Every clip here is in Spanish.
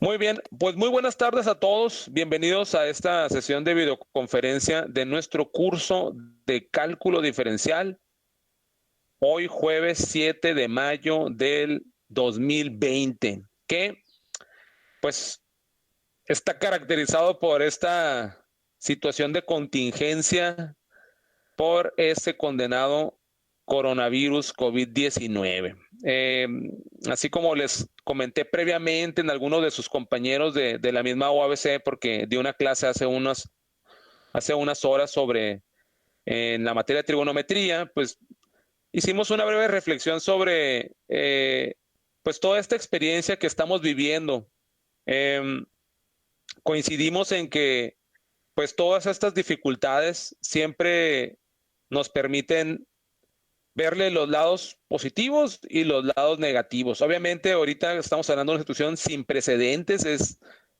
Muy bien, pues muy buenas tardes a todos. Bienvenidos a esta sesión de videoconferencia de nuestro curso de cálculo diferencial. Hoy jueves 7 de mayo del 2020, que pues está caracterizado por esta situación de contingencia por ese condenado coronavirus COVID-19. Así como les comenté previamente en algunos de sus compañeros de la misma UABC, porque di una clase hace unas horas sobre en la materia de trigonometría, pues hicimos una breve reflexión sobre pues toda esta experiencia que estamos viviendo. Eh, Coincidimos en que pues todas estas dificultades siempre nos permiten verle los lados positivos y los lados negativos. Obviamente, ahorita estamos hablando de una situación sin precedentes,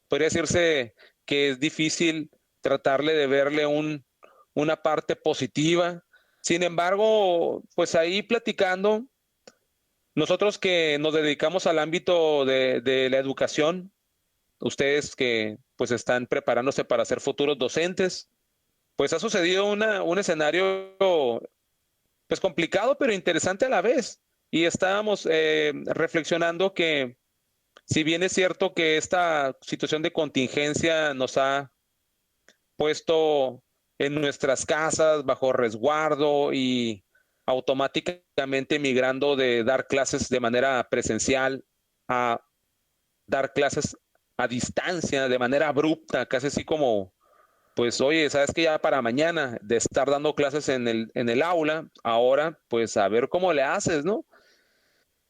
podría decirse que es difícil tratarle de verle una parte positiva. Sin embargo, pues ahí platicando, nosotros que nos dedicamos al ámbito de la educación, ustedes que pues están preparándose para ser futuros docentes, pues ha sucedido un escenario pues complicado, pero interesante a la vez. Y estábamos reflexionando que si bien es cierto que esta situación de contingencia nos ha puesto en nuestras casas bajo resguardo y automáticamente migrando de dar clases de manera presencial a dar clases a distancia de manera abrupta, casi así como pues oye, sabes que ya para mañana de estar dando clases en el aula, ahora pues a ver cómo le haces, ¿no?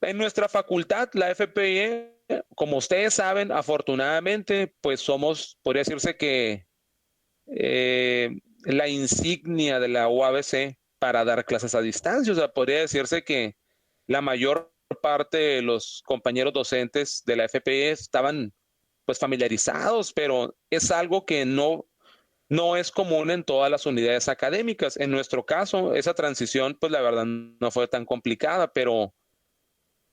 En nuestra facultad, la FPIE, como ustedes saben, afortunadamente, pues somos, podría decirse que la insignia de la UABC para dar clases a distancia. O sea, podría decirse que la mayor parte de los compañeros docentes de la FPIE estaban pues familiarizados, pero es algo que no es común en todas las unidades académicas. En nuestro caso, esa transición, pues la verdad no fue tan complicada, pero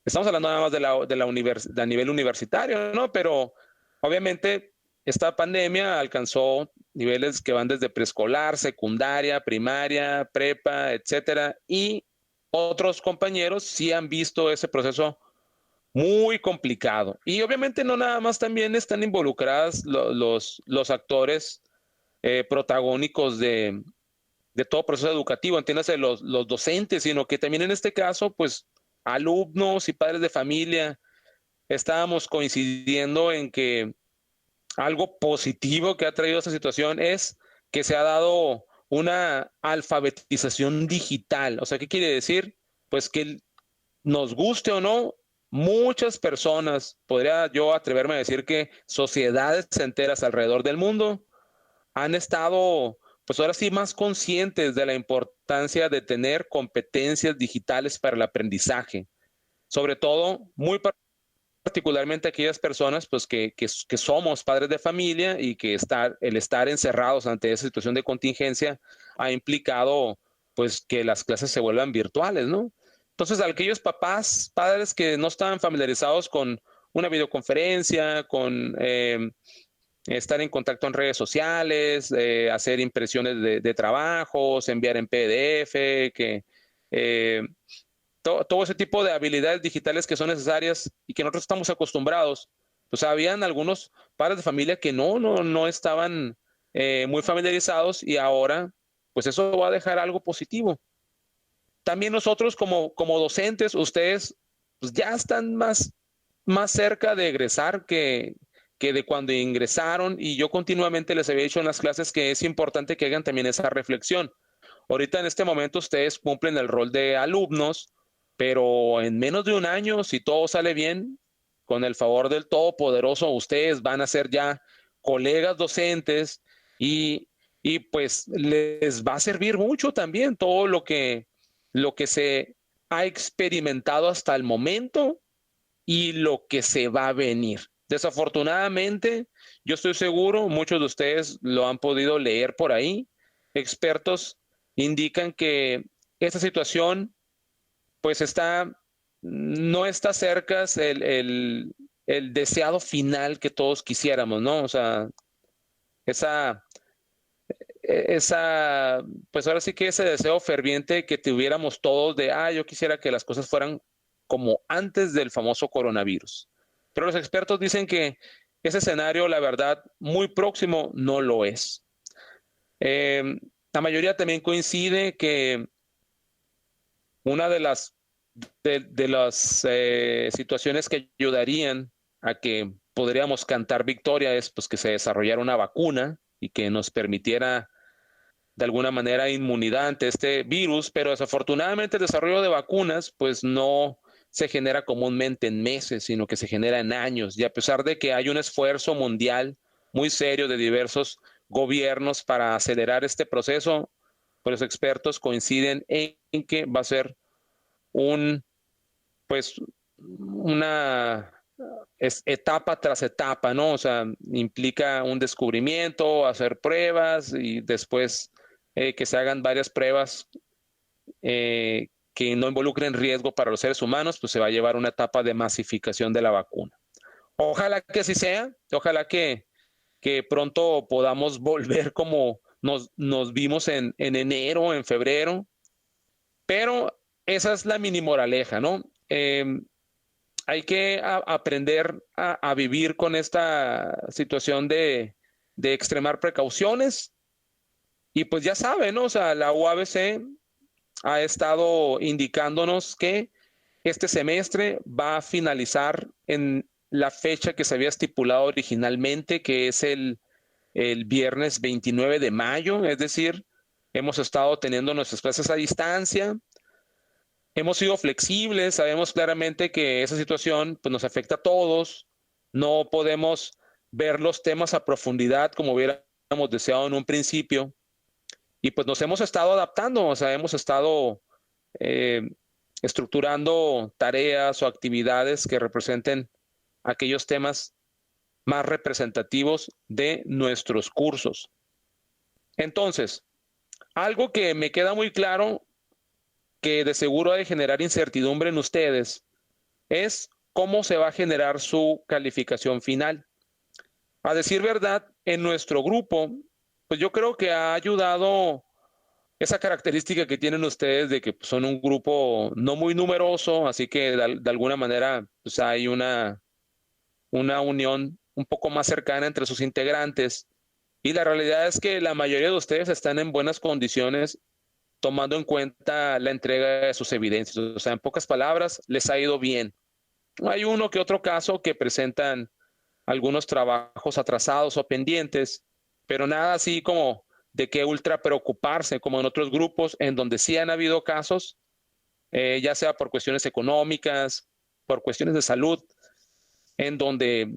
estamos hablando nada más de a nivel universitario, ¿no? Pero obviamente esta pandemia alcanzó niveles que van desde preescolar, secundaria, primaria, prepa, etcétera, y otros compañeros sí han visto ese proceso muy complicado. Y obviamente no nada más también están involucradas los actores protagónicos de todo proceso educativo, entiéndase los docentes, sino que también en este caso, pues alumnos y padres de familia, estábamos coincidiendo en que algo positivo que ha traído esta situación es que se ha dado una alfabetización digital. O sea, ¿qué quiere decir? Pues que nos guste o no, muchas personas, podría yo atreverme a decir que sociedades enteras alrededor del mundo, han estado, pues ahora sí, más conscientes de la importancia de tener competencias digitales para el aprendizaje. Sobre todo, muy particularmente aquellas personas pues que somos padres de familia y que el estar encerrados ante esa situación de contingencia ha implicado pues que las clases se vuelvan virtuales, ¿no? Entonces, aquellos papás, padres que no estaban familiarizados con una videoconferencia, con estar en contacto en redes sociales, hacer impresiones de trabajos, enviar en PDF, que eh, todo ese tipo de habilidades digitales que son necesarias y que nosotros estamos acostumbrados. Pues habían algunos padres de familia que no estaban muy familiarizados y ahora, pues eso va a dejar algo positivo. También nosotros como docentes, ustedes pues ya están más cerca de egresar que de cuando ingresaron y yo continuamente les había dicho en las clases que es importante que hagan también esa reflexión. Ahorita en este momento ustedes cumplen el rol de alumnos, pero en menos de un año, si todo sale bien, con el favor del Todopoderoso, ustedes van a ser ya colegas docentes y, y pues les va a servir mucho también todo lo que se ha experimentado hasta el momento y lo que se va a venir. Desafortunadamente, yo estoy seguro, muchos de ustedes lo han podido leer por ahí, expertos indican que esta situación pues no está cerca el deseado final que todos quisiéramos, ¿no? O sea, esa, pues ahora sí que ese deseo ferviente que tuviéramos todos de, yo quisiera que las cosas fueran como antes del famoso coronavirus. Pero los expertos dicen que ese escenario, la verdad, muy próximo no lo es. La mayoría también coincide que una de las situaciones que ayudarían a que podríamos cantar victoria es pues, que se desarrollara una vacuna y que nos permitiera de alguna manera inmunidad ante este virus, pero desafortunadamente el desarrollo de vacunas pues no se genera comúnmente en meses, sino que se genera en años. Y a pesar de que hay un esfuerzo mundial muy serio de diversos gobiernos para acelerar este proceso, pues los expertos coinciden en que va a ser un, pues, una etapa tras etapa, ¿no? O sea, implica un descubrimiento, hacer pruebas y después que se hagan varias pruebas que no involucren riesgo para los seres humanos, pues se va a llevar una etapa de masificación de la vacuna. Ojalá que así sea, ojalá que pronto podamos volver como nos vimos en enero, en febrero, pero esa es la mini moraleja, ¿no? Hay que aprender a vivir con esta situación de extremar precauciones y pues ya saben, ¿no? O sea, la UABC ha estado indicándonos que este semestre va a finalizar en la fecha que se había estipulado originalmente, que es el viernes 29 de mayo, es decir, hemos estado teniendo nuestras clases a distancia, hemos sido flexibles, sabemos claramente que esa situación pues, nos afecta a todos, no podemos ver los temas a profundidad como hubiéramos deseado en un principio, y pues nos hemos estado adaptando, o sea, hemos estado eh, estructurando tareas o actividades que representen aquellos temas más representativos de nuestros cursos. Entonces, algo que me queda muy claro que de seguro ha de generar incertidumbre en ustedes es cómo se va a generar su calificación final. A decir verdad, en nuestro grupo, pues yo creo que ha ayudado esa característica que tienen ustedes de que son un grupo no muy numeroso, así que de alguna manera pues hay una unión un poco más cercana entre sus integrantes. Y la realidad es que la mayoría de ustedes están en buenas condiciones tomando en cuenta la entrega de sus evidencias. O sea, en pocas palabras, les ha ido bien. Hay uno que otro caso que presentan algunos trabajos atrasados o pendientes, pero nada así como de qué ultra preocuparse, como en otros grupos en donde sí han habido casos, ya sea por cuestiones económicas, por cuestiones de salud, en donde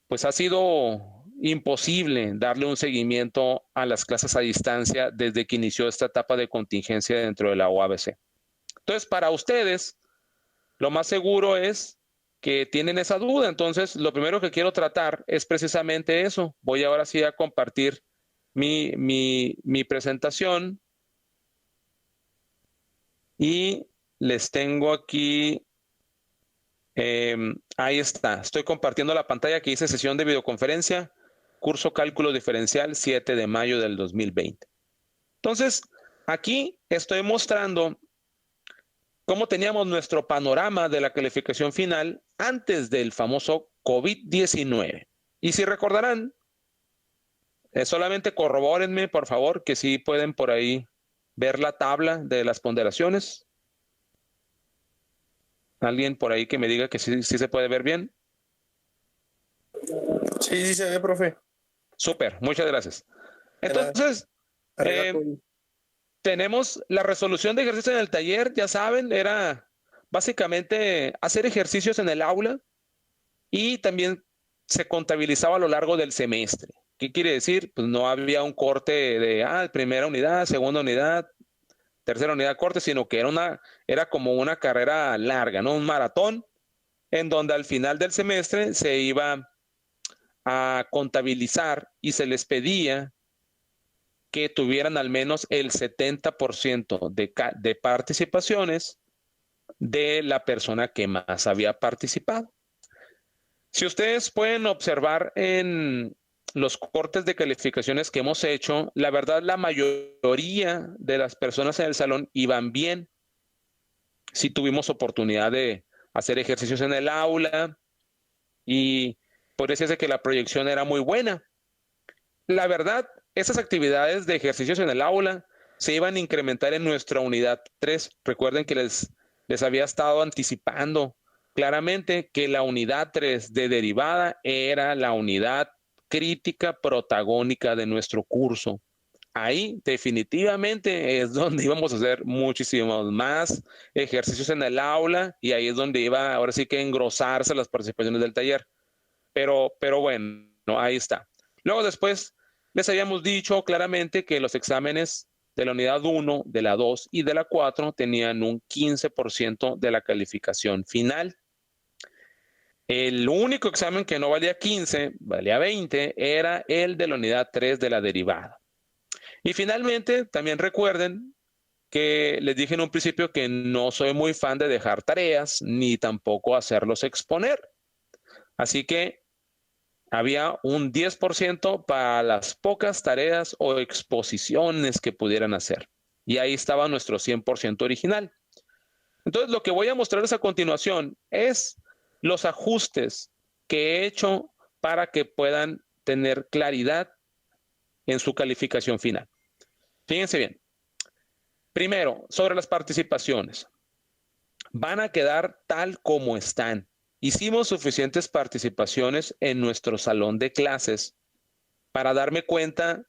pues ha sido imposible darle un seguimiento a las clases a distancia desde que inició esta etapa de contingencia dentro de la UABC. Entonces, para ustedes, lo más seguro es que tienen esa duda. Entonces, lo primero que quiero tratar es precisamente eso. Voy ahora sí a compartir mi presentación y les tengo aquí, ahí está, estoy compartiendo la pantalla que dice sesión de videoconferencia, curso cálculo diferencial 7 de mayo del 2020. Entonces, aquí estoy mostrando cómo teníamos nuestro panorama de la calificación final antes del famoso COVID-19. Y si recordarán, solamente corrobórenme, por favor, que sí pueden por ahí ver la tabla de las ponderaciones. ¿Alguien por ahí que me diga que sí se puede ver bien? Sí, sí se ve, profe. Súper, muchas gracias. Entonces, tenemos la resolución de ejercicio en el taller, ya saben, era básicamente hacer ejercicios en el aula y también se contabilizaba a lo largo del semestre. ¿Qué quiere decir? Pues no había un corte de primera unidad, segunda unidad, tercera unidad corte, sino que era como una carrera larga, ¿no? Un maratón en donde al final del semestre se iba a contabilizar y se les pedía que tuvieran al menos el 70% de participaciones de la persona que más había participado. Si ustedes pueden observar en los cortes de calificaciones que hemos hecho, la verdad la mayoría de las personas en el salón iban bien. Si tuvimos oportunidad de hacer ejercicios en el aula y podría decirse que la proyección era muy buena. La verdad, esas actividades de ejercicios en el aula se iban a incrementar en nuestra unidad 3. Recuerden que les había estado anticipando claramente que la unidad 3 de derivada era la unidad crítica protagónica de nuestro curso. Ahí definitivamente es donde íbamos a hacer muchísimos más ejercicios en el aula y ahí es donde iba ahora sí que engrosarse las participaciones del taller. Pero bueno, ahí está. Luego después les habíamos dicho claramente que los exámenes de la unidad 1, de la 2 y de la 4 tenían un 15% de la calificación final. El único examen que no valía 15, valía 20, era el de la unidad 3 de la derivada. Y finalmente, también recuerden que les dije en un principio que no soy muy fan de dejar tareas ni tampoco hacerlos exponer. Así que había un 10% para las pocas tareas o exposiciones que pudieran hacer. Y ahí estaba nuestro 100% original. Entonces, lo que voy a mostrarles a continuación es los ajustes que he hecho para que puedan tener claridad en su calificación final. Fíjense bien. Primero, sobre las participaciones. Van a quedar tal como están. Hicimos suficientes participaciones en nuestro salón de clases para darme cuenta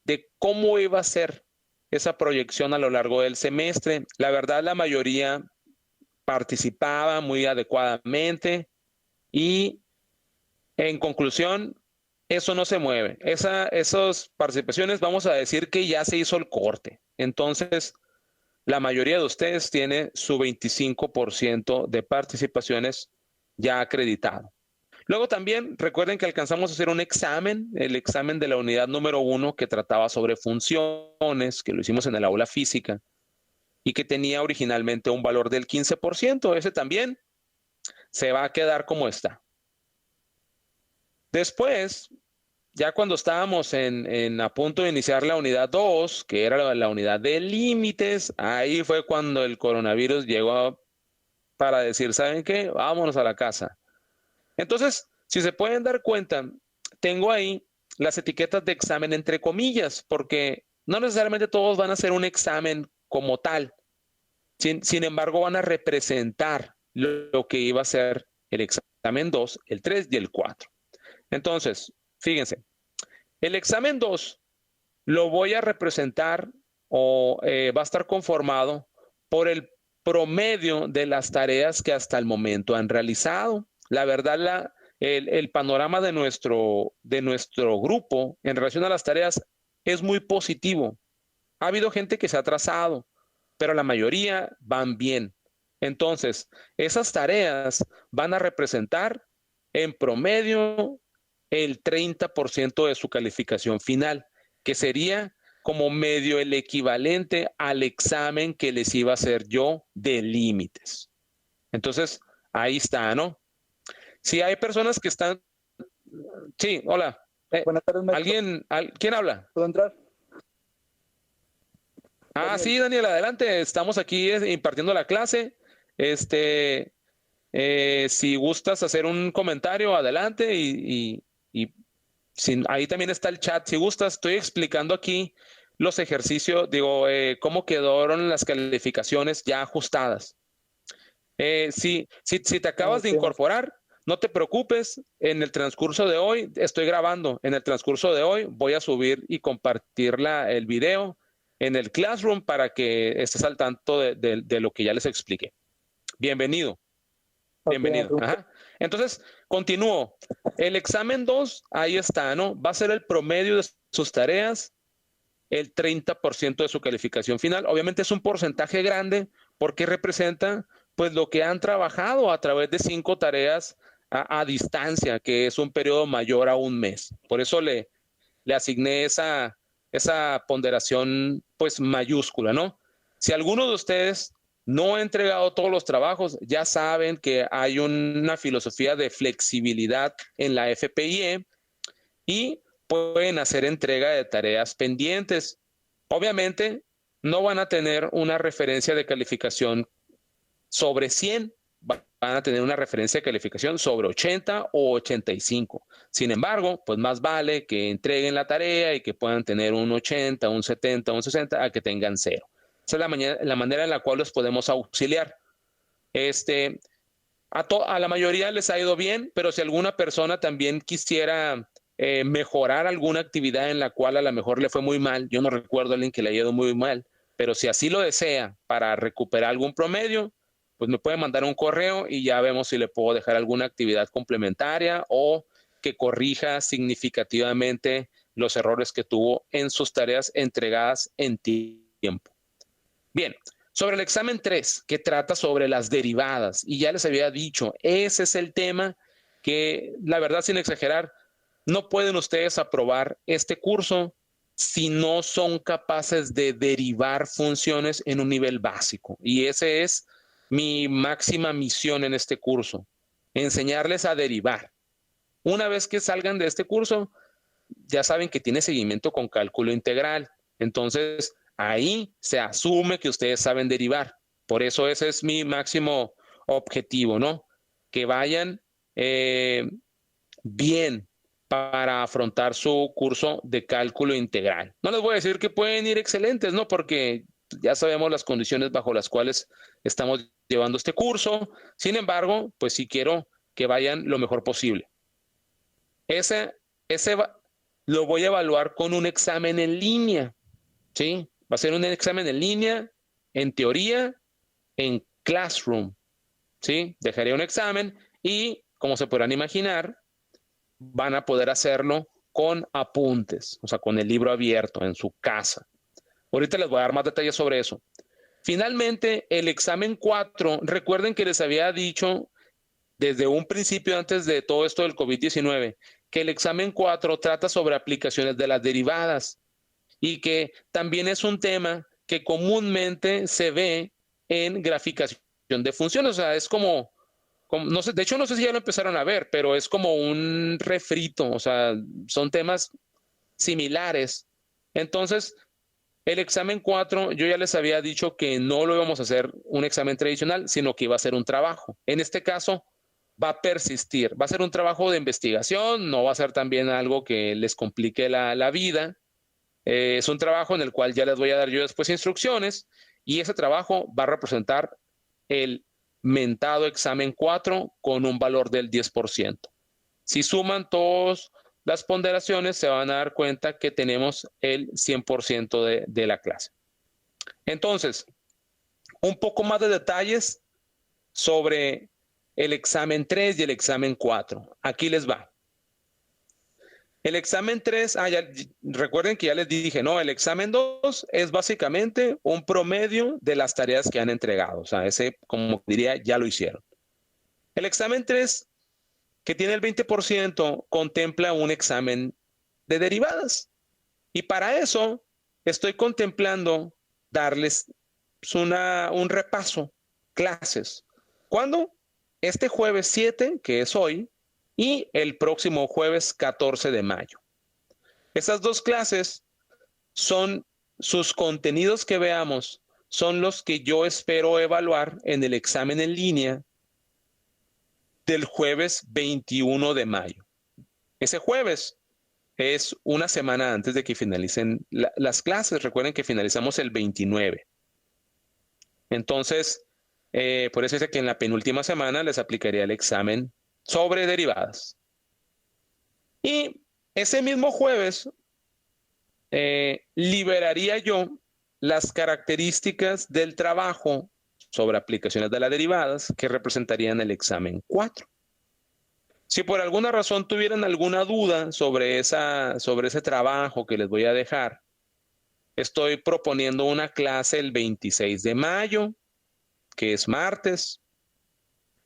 de cómo iba a ser esa proyección a lo largo del semestre. La verdad, la mayoría participaba muy adecuadamente y en conclusión, eso no se mueve. Esas participaciones, vamos a decir que ya se hizo el corte. Entonces, la mayoría de ustedes tiene su 25% de participaciones ya acreditado. Luego también recuerden que alcanzamos a hacer un examen, el examen de la unidad número 1 que trataba sobre funciones, que lo hicimos en el aula física y que tenía originalmente un valor del 15%. Ese también se va a quedar como está. Después, ya cuando estábamos a punto de iniciar la unidad 2, que era la unidad de límites, ahí fue cuando el coronavirus llegó para decir, ¿saben qué? Vámonos a la casa. Entonces, si se pueden dar cuenta, tengo ahí las etiquetas de examen entre comillas, porque no necesariamente todos van a hacer un examen como tal. Sin embargo, van a representar lo que iba a ser el examen 2, el 3 y el 4. Entonces, fíjense, el examen 2 lo voy a representar o va a estar conformado por el promedio de las tareas que hasta el momento han realizado. La verdad, el panorama de nuestro grupo en relación a las tareas es muy positivo. Ha habido gente que se ha atrasado, pero la mayoría van bien. Entonces, esas tareas van a representar en promedio el 30% de su calificación final, que sería como medio el equivalente al examen que les iba a hacer yo de límites. Entonces, ahí está, ¿no? Si hay personas que están... Sí, hola. Buenas tardes, maestro. ¿Quién habla? ¿Puedo entrar? Daniel. Sí, Daniel, adelante. Estamos aquí impartiendo la clase. Este, si gustas hacer un comentario, adelante. Y ahí también está el chat. Si gustas, estoy explicando aquí los ejercicios, digo, cómo quedaron las calificaciones ya ajustadas. Si te acabas de Sí, maestro. incorporar, no te preocupes. En el transcurso de hoy, estoy grabando. En el transcurso de hoy voy a subir y compartir el video en el Classroom para que estés al tanto de lo que ya les expliqué. Bienvenido. Ok, Bienvenido. maestro. Ajá. Entonces, continúo. El examen 2, ahí está, ¿no? Va a ser el promedio de sus tareas, el 30% de su calificación final. Obviamente es un porcentaje grande porque representa pues lo que han trabajado a través de 5 tareas a distancia, que es un periodo mayor a un mes. Por eso le asigné esa ponderación pues mayúscula, ¿no? Si alguno de ustedes no he entregado todos los trabajos, ya saben que hay una filosofía de flexibilidad en la FPIE y pueden hacer entrega de tareas pendientes. Obviamente, no van a tener una referencia de calificación sobre 100, van a tener una referencia de calificación sobre 80 o 85. Sin embargo, pues más vale que entreguen la tarea y que puedan tener un 80, un 70, un 60, a que tengan 0. Esa es la manera en la cual los podemos auxiliar. A la mayoría les ha ido bien, pero si alguna persona también quisiera mejorar alguna actividad en la cual a lo mejor le fue muy mal, yo no recuerdo a alguien que le haya ido muy mal, pero si así lo desea para recuperar algún promedio, pues me puede mandar un correo y ya vemos si le puedo dejar alguna actividad complementaria o que corrija significativamente los errores que tuvo en sus tareas entregadas en tiempo. Bien, sobre el examen 3, que trata sobre las derivadas, y ya les había dicho, ese es el tema que, la verdad, sin exagerar, no pueden ustedes aprobar este curso si no son capaces de derivar funciones en un nivel básico. Y ese es mi máxima misión en este curso, enseñarles a derivar. Una vez que salgan de este curso, ya saben que tiene seguimiento con cálculo integral. Entonces, ahí se asume que ustedes saben derivar. Por eso ese es mi máximo objetivo, ¿no? Que vayan bien para afrontar su curso de cálculo integral. No les voy a decir que pueden ir excelentes, ¿no? Porque ya sabemos las condiciones bajo las cuales estamos llevando este curso. Sin embargo, pues sí quiero que vayan lo mejor posible. Ese lo voy a evaluar con un examen en línea, ¿sí? Va a ser un examen en línea, en teoría, en Classroom, ¿sí? Dejaré un examen y, como se podrán imaginar, van a poder hacerlo con apuntes, o sea, con el libro abierto en su casa. Ahorita les voy a dar más detalles sobre eso. Finalmente, el examen 4, recuerden que les había dicho desde un principio, antes de todo esto del COVID-19, que el examen 4 trata sobre aplicaciones de las derivadas y que también es un tema que comúnmente se ve en graficación de funciones. O sea, es como no sé, de hecho no sé si ya lo empezaron a ver, pero es como un refrito, o sea, son temas similares. Entonces, el examen 4, yo ya les había dicho que no lo íbamos a hacer un examen tradicional, sino que iba a ser un trabajo. En este caso, va a persistir, va a ser un trabajo de investigación, no va a ser también algo que les complique la vida. Es un trabajo en el cual ya les voy a dar yo después instrucciones y ese trabajo va a representar el mentado examen 4 con un valor del 10%. Si suman todas las ponderaciones, se van a dar cuenta que tenemos el 100% de la clase. Entonces, un poco más de detalles sobre el examen 3 y el examen 4. Aquí les va. El examen 3, recuerden que ya les dije, no, el examen 2 es básicamente un promedio de las tareas que han entregado. O sea, ese, como diría, ya lo hicieron. El examen 3, que tiene el 20%, contempla un examen de derivadas. Y para eso estoy contemplando darles un repaso, clases. ¿Cuándo? Este jueves 7, que es hoy, y el próximo jueves 14 de mayo. Esas dos clases son sus contenidos que veamos, son los que yo espero evaluar en el examen en línea del jueves 21 de mayo. Ese jueves es una semana antes de que finalicen las clases. Recuerden que finalizamos el 29. Entonces, por eso es que en la penúltima semana les aplicaría el examen sobre derivadas. Y ese mismo jueves liberaría yo las características del trabajo sobre aplicaciones de las derivadas que representarían el examen 4. Si por alguna razón tuvieran alguna duda sobre ese trabajo que les voy a dejar, estoy proponiendo una clase el 26 de mayo, que es martes,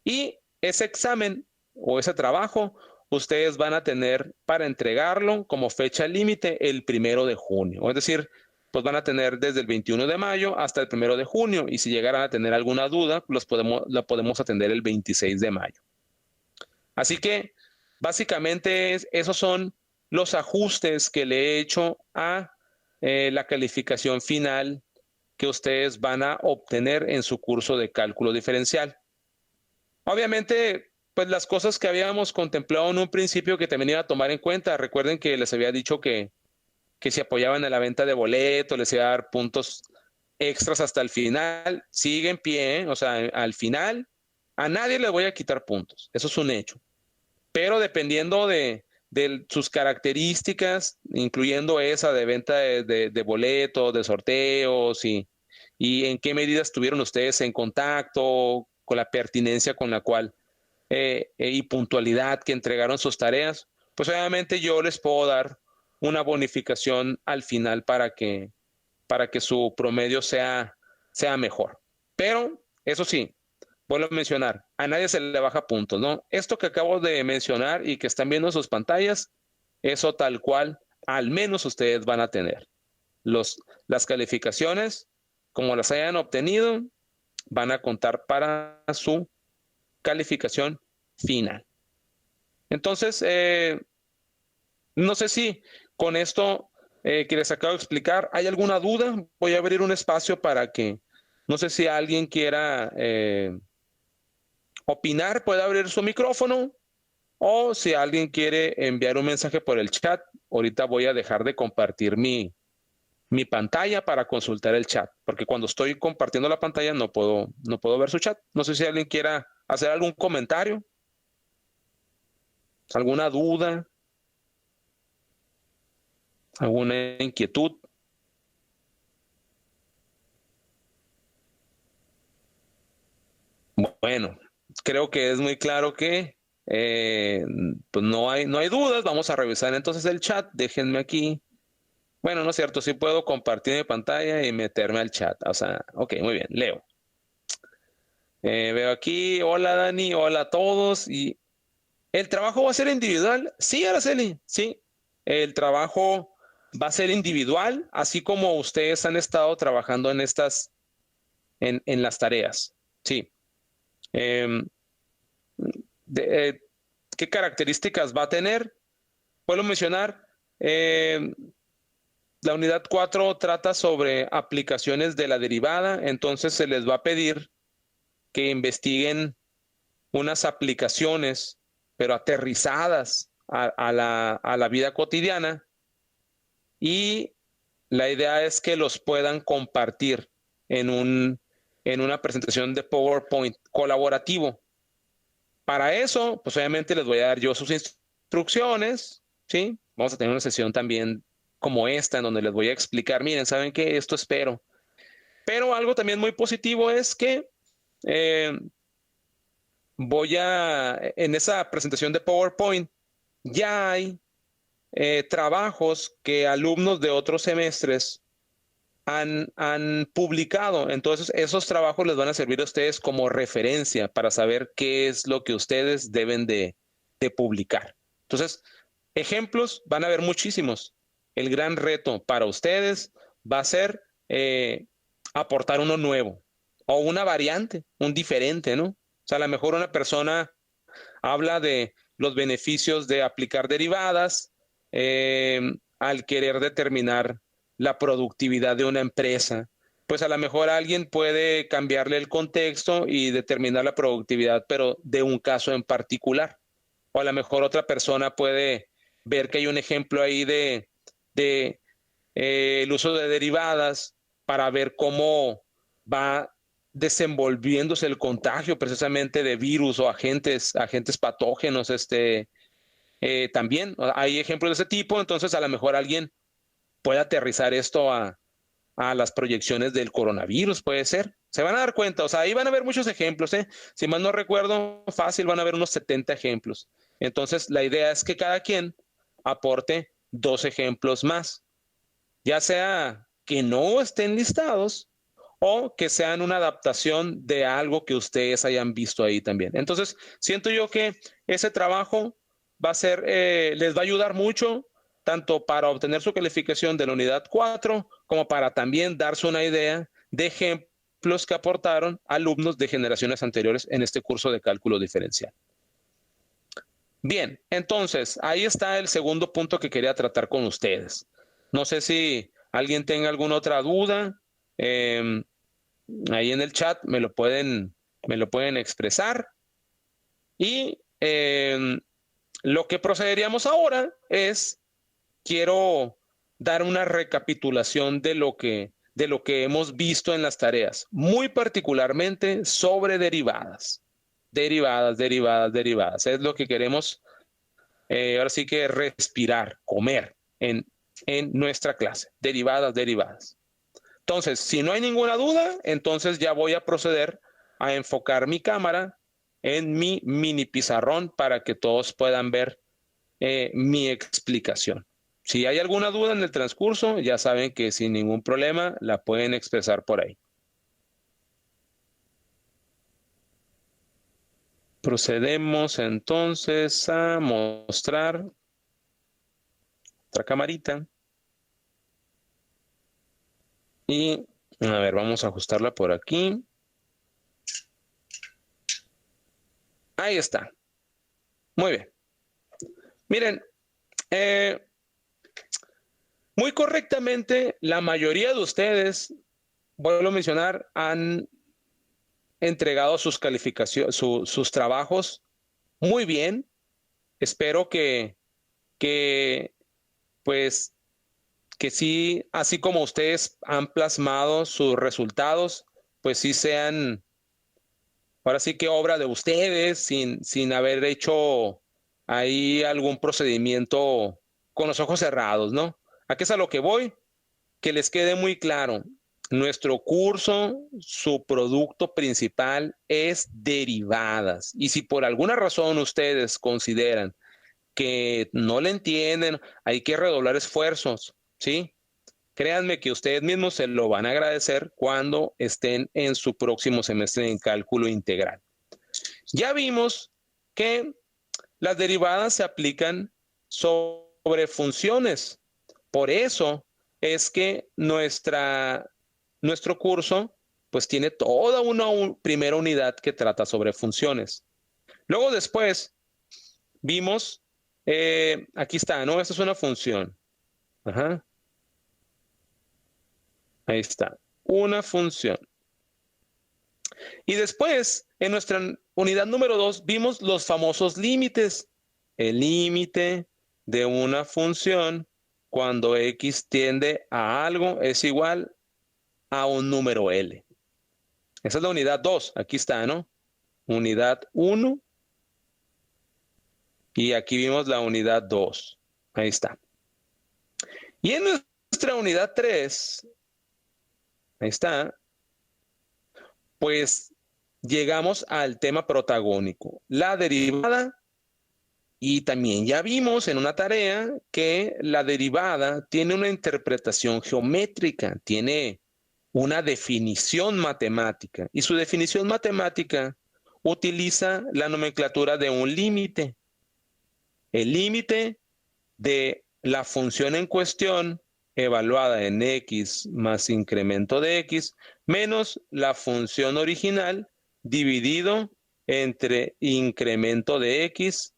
y ese examen o ese trabajo ustedes van a tener para entregarlo como fecha límite el 1 de junio. Es decir, pues van a tener desde el 21 de mayo hasta el 1 de junio. Y si llegaran a tener alguna duda, la podemos atender el 26 de mayo. Así que básicamente esos son los ajustes que le he hecho a la calificación final que ustedes van a obtener en su curso de cálculo diferencial. Obviamente, pues las cosas que habíamos contemplado en un principio que también iba a tomar en cuenta, recuerden que les había dicho que si apoyaban en la venta de boletos, les iba a dar puntos extras hasta el final, sigue en pie, ¿eh? O sea, al final a nadie le voy a quitar puntos, eso es un hecho. Pero dependiendo de sus características, incluyendo esa de venta de boletos, de sorteos y en qué medida estuvieron ustedes en contacto, con la pertinencia con la cual y puntualidad que entregaron sus tareas, pues obviamente yo les puedo dar una bonificación al final para que su promedio sea mejor. Pero, eso sí, vuelvo a mencionar, a nadie se le baja puntos, ¿no? Esto que acabo de mencionar y que están viendo en sus pantallas, eso tal cual, al menos ustedes van a tener. Las calificaciones, como las hayan obtenido, van a contar para su calificación final. Entonces, no sé si con esto que les acabo de explicar, ¿hay alguna duda? Voy a abrir un espacio para que, no sé si alguien quiera opinar, puede abrir su micrófono, o si alguien quiere enviar un mensaje por el chat. Ahorita voy a dejar de compartir mi pantalla para consultar el chat, porque cuando estoy compartiendo la pantalla no puedo ver su chat. No sé si alguien quiera hacer algún comentario, alguna duda, alguna inquietud. Bueno, creo que es muy claro que pues no hay dudas. Vamos a revisar entonces el chat. Déjenme aquí. Bueno, no es cierto, sí puedo compartir mi pantalla y meterme al chat. O sea, ok, muy bien, leo. Veo aquí, hola Dani, hola a todos. ¿Y el trabajo va a ser individual? Sí, Araceli, sí. El trabajo va a ser individual, así como ustedes han estado trabajando en en las tareas. Sí. Em, ¿Qué características va a tener? Puedo mencionar, la unidad 4 trata sobre aplicaciones de la derivada, entonces se les va a pedir que investiguen unas aplicaciones, pero aterrizadas a la vida cotidiana, y la idea es que los puedan compartir en una presentación de PowerPoint colaborativo. Para eso, pues obviamente les voy a dar yo sus instrucciones, ¿sí? Vamos a tener una sesión también como esta, en donde les voy a explicar, miren, ¿saben qué? Esto espero. Pero algo también muy positivo es que en esa presentación de PowerPoint, ya hay trabajos que alumnos de otros semestres han publicado. Entonces, esos trabajos les van a servir a ustedes como referencia para saber qué es lo que ustedes deben de publicar. Entonces, ejemplos van a haber muchísimos. El gran reto para ustedes va a ser aportar uno nuevo o una variante, un diferente, ¿no? O sea, a lo mejor una persona habla de los beneficios de aplicar derivadas al querer determinar la productividad de una empresa. Pues a lo mejor alguien puede cambiarle el contexto y determinar la productividad, pero de un caso en particular. O a lo mejor otra persona puede ver que hay un ejemplo ahí de el uso de derivadas para ver cómo va desenvolviéndose el contagio precisamente de virus o agentes patógenos. También hay ejemplos de ese tipo, entonces a lo mejor alguien puede aterrizar esto a las proyecciones del coronavirus, puede ser. Se van a dar cuenta, o sea, ahí van a haber muchos ejemplos, ¿eh? Si mal no recuerdo, fácil, van a haber unos 70 ejemplos. Entonces, la idea es que cada quien aporte 2 ejemplos más, ya sea que no estén listados o que sean una adaptación de algo que ustedes hayan visto ahí también. Entonces, siento yo que ese trabajo va a ser, les va a ayudar mucho, tanto para obtener su calificación de la unidad 4 como para también darse una idea de ejemplos que aportaron alumnos de generaciones anteriores en este curso de cálculo diferencial. Bien, entonces, ahí está el segundo punto que quería tratar con ustedes. No sé si alguien tenga alguna otra duda. Ahí en el chat me lo pueden expresar. Y lo que procederíamos ahora es, quiero dar una recapitulación de lo que hemos visto en las tareas, muy particularmente sobre derivadas. Derivadas. Es lo que queremos, ahora sí que respirar, comer en nuestra clase. Derivadas. Entonces, si no hay ninguna duda, entonces ya voy a proceder a enfocar mi cámara en mi mini pizarrón para que todos puedan ver mi explicación. Si hay alguna duda en el transcurso, ya saben que sin ningún problema la pueden expresar por ahí. Procedemos entonces a mostrar otra camarita. Y, a ver, vamos a ajustarla por aquí. Ahí está. Muy bien. Miren, muy correctamente, la mayoría de ustedes, vuelvo a mencionar, han entregado sus calificaciones, sus trabajos muy bien. Espero pues, que sí, así como ustedes han plasmado sus resultados, pues sí sean, ahora sí que obra de ustedes, sin haber hecho ahí algún procedimiento con los ojos cerrados, ¿no? ¿A qué es a lo que voy? Que les quede muy claro. Nuestro curso, su producto principal es derivadas. Y si por alguna razón ustedes consideran que no le entienden, hay que redoblar esfuerzos, ¿sí? Créanme que ustedes mismos se lo van a agradecer cuando estén en su próximo semestre en cálculo integral. Ya vimos que las derivadas se aplican sobre funciones. Por eso es que nuestro curso pues tiene toda una primera unidad que trata sobre funciones. Luego después vimos, aquí está, ¿no? Esta es una función. Ajá. Ahí está, una función. Y después, en nuestra unidad número 2, vimos los famosos límites. El límite de una función cuando x tiende a algo es igual a un número L. Esa es la unidad 2. Aquí está, ¿no? Unidad 1. Y aquí vimos la unidad 2. Ahí está. Y en nuestra unidad 3, ahí está, pues llegamos al tema protagónico, la derivada. Y también ya vimos en una tarea que la derivada tiene una interpretación geométrica, tiene una definición matemática. Y su definición matemática utiliza la nomenclatura de un límite. El límite de la función en cuestión evaluada en x más incremento de x menos la función original dividido entre incremento de x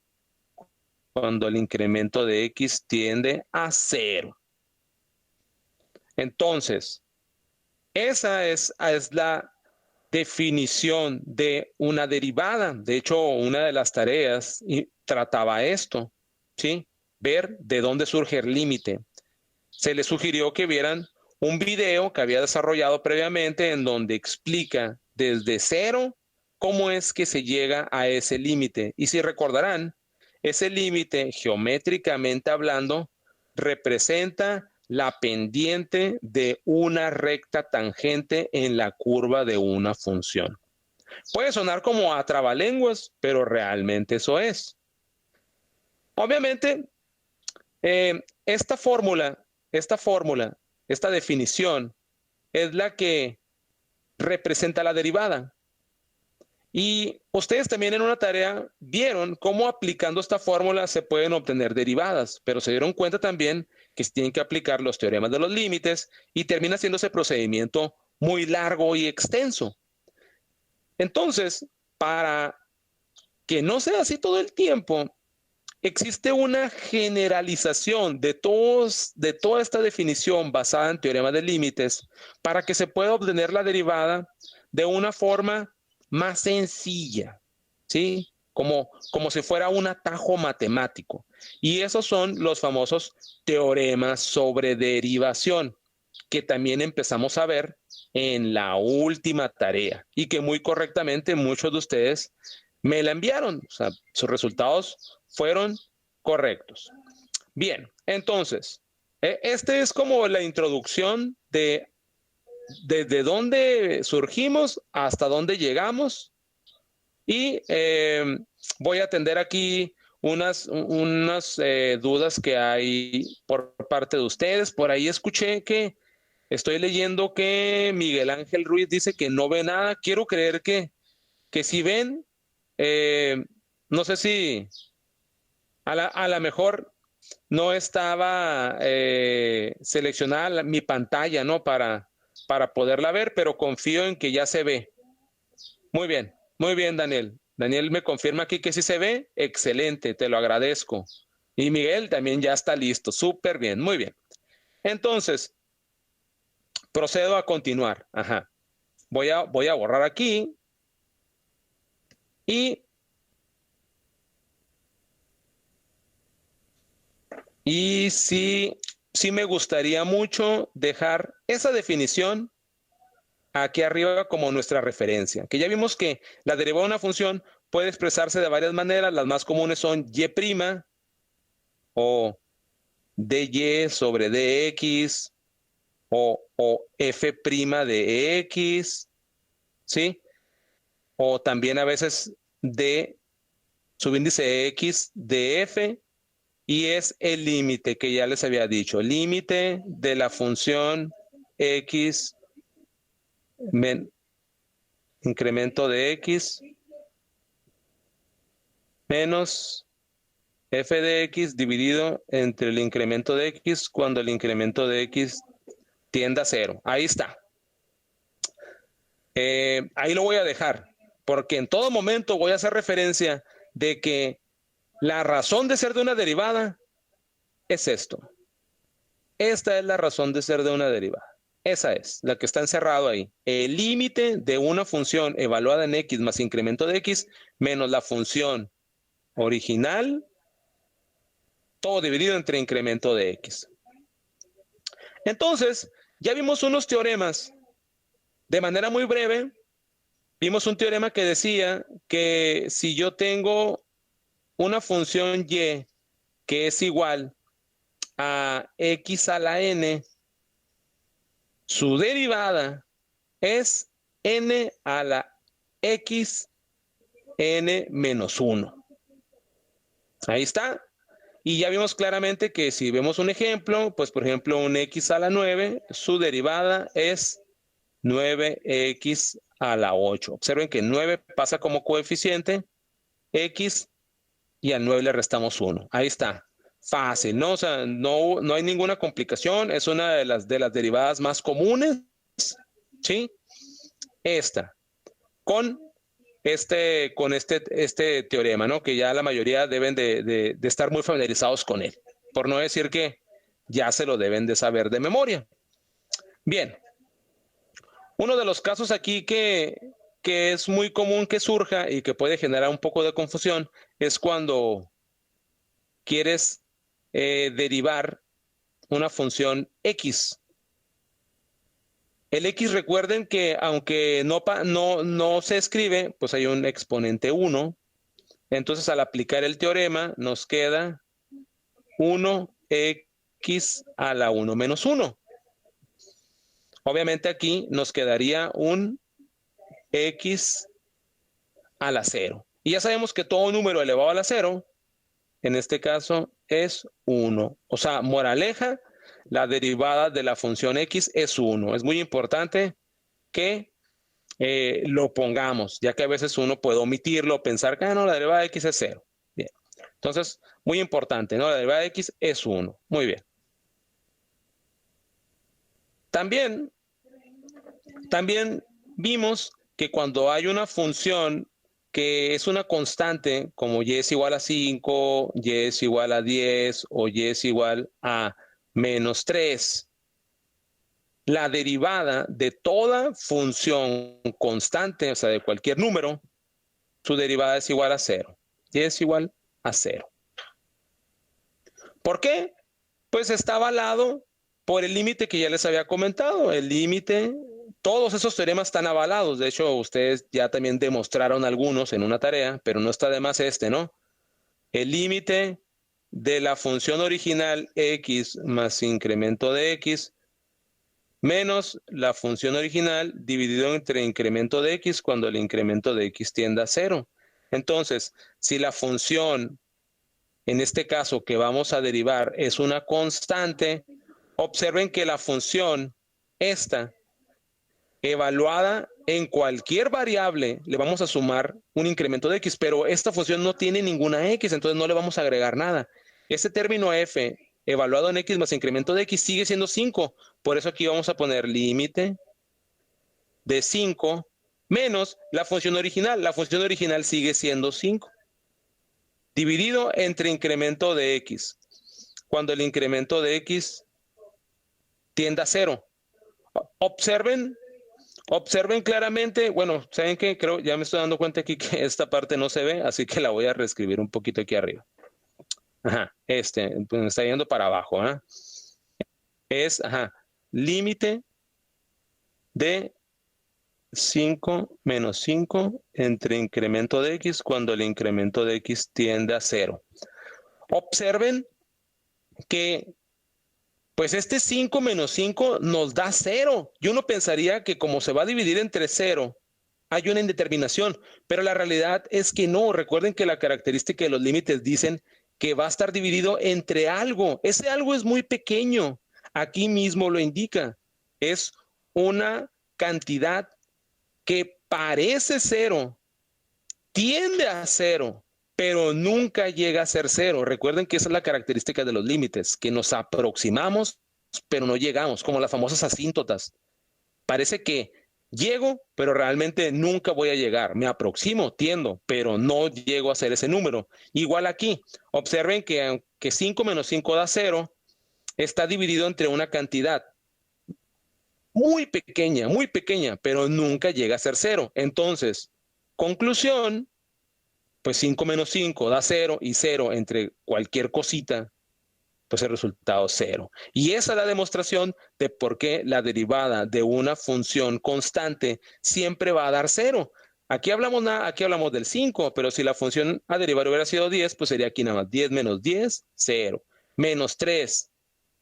cuando el incremento de x tiende a 0. Entonces, esa es la definición de una derivada. De hecho, una de las tareas trataba esto, ¿sí? Ver de dónde surge el límite. Se les sugirió que vieran un video que había desarrollado previamente en donde explica desde 0 cómo es que se llega a ese límite. Y si recordarán, ese límite, geométricamente hablando, representa la pendiente de una recta tangente en la curva de una función. Puede sonar como a trabalenguas, pero realmente eso es. Obviamente, esta fórmula, esta definición, es la que representa la derivada. Y ustedes también en una tarea vieron cómo aplicando esta fórmula se pueden obtener derivadas, pero se dieron cuenta también que se tienen que aplicar los teoremas de los límites y termina siendo ese procedimiento muy largo y extenso. Entonces, para que no sea así todo el tiempo, existe una generalización de toda esta definición basada en teoremas de límites para que se pueda obtener la derivada de una forma más sencilla, ¿sí? Como si fuera un atajo matemático. Y esos son los famosos teoremas sobre derivación, que también empezamos a ver en la última tarea y que muy correctamente muchos de ustedes me la enviaron. O sea, sus resultados fueron correctos. Bien, entonces, este es como la introducción de desde dónde surgimos hasta dónde llegamos y voy a atender aquí unas dudas que hay por parte de ustedes. Por ahí escuché que estoy leyendo que Miguel Ángel Ruiz dice que no ve nada. Quiero creer que si ven, no sé si a la mejor no estaba seleccionada mi pantalla, ¿no? Para poderla ver, pero confío en que ya se ve. Muy bien, Daniel. Daniel me confirma aquí que sí se ve. Excelente, te lo agradezco. Y Miguel también ya está listo. Súper bien, muy bien. Entonces, procedo a continuar. Ajá. Voy a borrar aquí. Y sí me gustaría mucho dejar esa definición aquí arriba como nuestra referencia, que ya vimos que la derivada de una función puede expresarse de varias maneras. Las más comunes son y' o dy sobre dx o f' de x, ¿sí? O también a veces d subíndice x de f, y es el límite que ya les había dicho, límite de la función x incremento de x menos f de x dividido entre el incremento de x cuando el incremento de x tiende a 0. Ahí está. Ahí lo voy a dejar, porque en todo momento voy a hacer referencia de que la razón de ser de una derivada es esto. Esta es la razón de ser de una derivada. Esa es la que está encerrado ahí. El límite de una función evaluada en x más incremento de x menos la función original, todo dividido entre incremento de x. Entonces, ya vimos unos teoremas. De manera muy breve, vimos un teorema que decía que si yo tengo una función y que es igual a x a la n, su derivada es n a la x n menos 1. Ahí está. Y ya vimos claramente que si vemos un ejemplo, pues por ejemplo un x a la 9, su derivada es 9x a la 8. Observen que 9 pasa como coeficiente x y al 9 le restamos 1. Ahí está. Fácil, ¿no? O sea, no hay ninguna complicación. Es una de las derivadas más comunes, ¿sí? Esta, con este teorema, ¿no? Que ya la mayoría deben de estar muy familiarizados con él. Por no decir que ya se lo deben de saber de memoria. Bien. Uno de los casos aquí que es muy común que surja y que puede generar un poco de confusión es cuando quieres derivar una función x. El x, recuerden que aunque no se escribe, pues hay un exponente 1. Entonces, al aplicar el teorema, nos queda 1x a la 1 menos 1. Obviamente aquí nos quedaría un x a la 0. Y ya sabemos que todo número elevado a la 0, en este caso, es 1. O sea, moraleja, la derivada de la función x es 1. Es muy importante que lo pongamos, ya que a veces uno puede omitirlo, pensar que no, la derivada de x es 0. Bien. Entonces, muy importante, ¿no? La derivada de x es 1. Muy bien. También vimos que cuando hay una función que es una constante, como y es igual a 5, y es igual a 10 o y es igual a menos 3, la derivada de toda función constante, o sea, de cualquier número, su derivada es igual a 0. Y es igual a 0. ¿Por qué? Pues está avalado por el límite que ya les había comentado. El límite, todos esos teoremas están avalados. De hecho, ustedes ya también demostraron algunos en una tarea, pero no está de más ¿no? El límite de la función original x más incremento de x menos la función original dividido entre incremento de x cuando el incremento de x tiende a 0. Entonces, si la función, en este caso que vamos a derivar, es una constante, observen que la función esta, evaluada en cualquier variable, le vamos a sumar un incremento de x, pero esta función no tiene ninguna x, entonces no le vamos a agregar nada. Este término f, evaluado en x más incremento de x, sigue siendo 5. Por eso aquí vamos a poner límite de 5 menos la función original. La función original sigue siendo 5. Dividido entre incremento de x. Cuando el incremento de x tiende a 0. Observen claramente, bueno, ¿saben qué? Creo, ya me estoy dando cuenta aquí que esta parte no se ve, así que la voy a reescribir un poquito aquí arriba. Ajá, pues me está yendo para abajo, ¿eh? Es, límite de 5 menos 5 entre incremento de x cuando el incremento de x tiende a 0. Observen que pues este 5 menos 5 nos da 0. Y uno pensaría que como se va a dividir entre 0, hay una indeterminación, pero la realidad es que no. Recuerden que la característica de los límites dicen que va a estar dividido entre algo. Ese algo es muy pequeño. Aquí mismo lo indica. Es una cantidad que parece 0, tiende a 0, pero nunca llega a ser 0. Recuerden que esa es la característica de los límites, que nos aproximamos, pero no llegamos, como las famosas asíntotas. Parece que llego, pero realmente nunca voy a llegar. Me aproximo, tiendo, pero no llego a ser ese número. Igual aquí, observen que aunque 5 menos 5 da 0, está dividido entre una cantidad muy pequeña, pero nunca llega a ser 0. Entonces, conclusión, pues 5 menos 5 da 0 y 0 entre cualquier cosita, pues el resultado es 0. Y esa es la demostración de por qué la derivada de una función constante siempre va a dar 0. Aquí hablamos del 5, pero si la función a derivar hubiera sido 10, pues sería aquí nada más 10 menos 10, 0. Menos 3,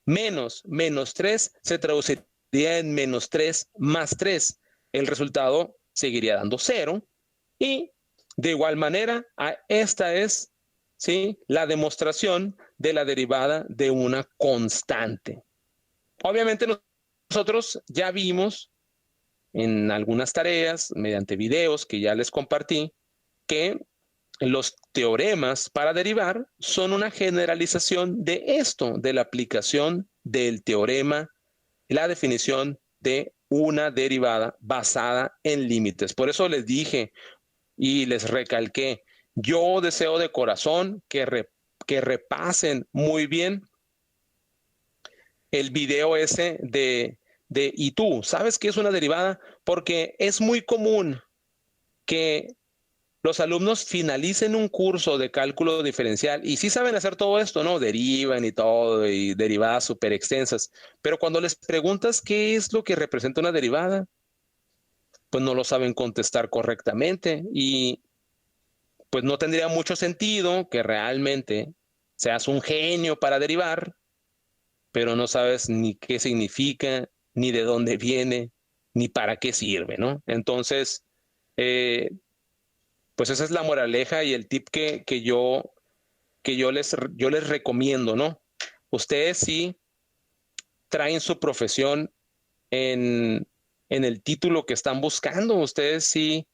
menos 3 se traduciría en menos 3 más 3. El resultado seguiría dando 0. Y de igual manera, esta es, ¿sí?, la demostración de la derivada de una constante. Obviamente nosotros ya vimos en algunas tareas, mediante videos que ya les compartí, que los teoremas para derivar son una generalización de esto, de la aplicación del teorema, la definición de una derivada basada en límites. Por eso les dije y les recalqué, yo deseo de corazón que repasen muy bien el video ese ¿y tú sabes qué es una derivada? Porque es muy común que los alumnos finalicen un curso de cálculo diferencial y sí saben hacer todo esto, ¿no? Derivan y todo, y derivadas súper extensas, pero cuando les preguntas qué es lo que representa una derivada, pues no lo saben contestar correctamente y pues no tendría mucho sentido que realmente seas un genio para derivar, pero no sabes ni qué significa, ni de dónde viene, ni para qué sirve, ¿no? Entonces, eh, pues esa es la moraleja y el tip yo les recomiendo, ¿no? Ustedes sí traen su profesión en, en el título que están buscando. Ustedes sí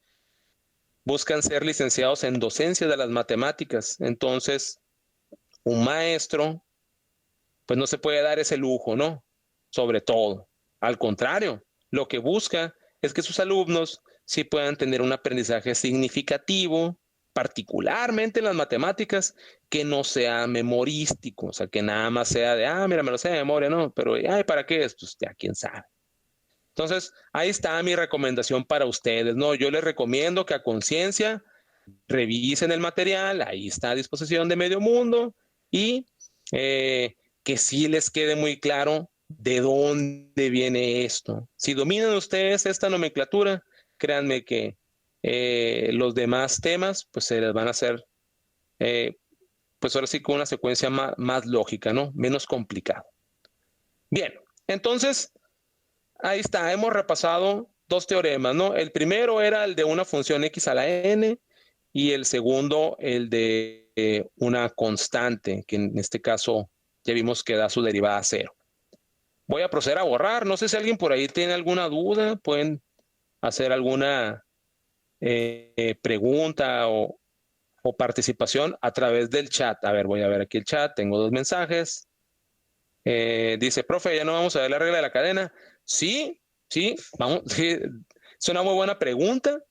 buscan ser licenciados en docencia de las matemáticas. Entonces, un maestro, pues no se puede dar ese lujo, ¿no? Sobre todo. Al contrario, lo que busca es que sus alumnos sí puedan tener un aprendizaje significativo, particularmente en las matemáticas, que no sea memorístico, o sea, que nada más sea de, mira, me lo sé de memoria, no, pero, ay, ¿para qué es? Pues ya, quién sabe. Entonces, ahí está mi recomendación para ustedes, ¿no? Yo les recomiendo que a conciencia revisen el material, ahí está a disposición de Medio Mundo y que sí les quede muy claro de dónde viene esto. Si dominan ustedes esta nomenclatura, créanme que los demás temas pues se les van a hacer, pues ahora sí con una secuencia más lógica, ¿no? Menos complicado. Bien, entonces ahí está, hemos repasado dos teoremas, ¿no? El primero era el de una función x a la n y el segundo el de una constante, que en este caso ya vimos que da su derivada a cero. Voy a proceder a borrar, no sé si alguien por ahí tiene alguna duda, pueden hacer alguna pregunta o participación a través del chat. A ver, voy a ver aquí el chat, tengo dos mensajes. Dice, profe, ¿ya no vamos a ver la regla de la cadena? Sí, sí, vamos, sí, es una muy buena pregunta.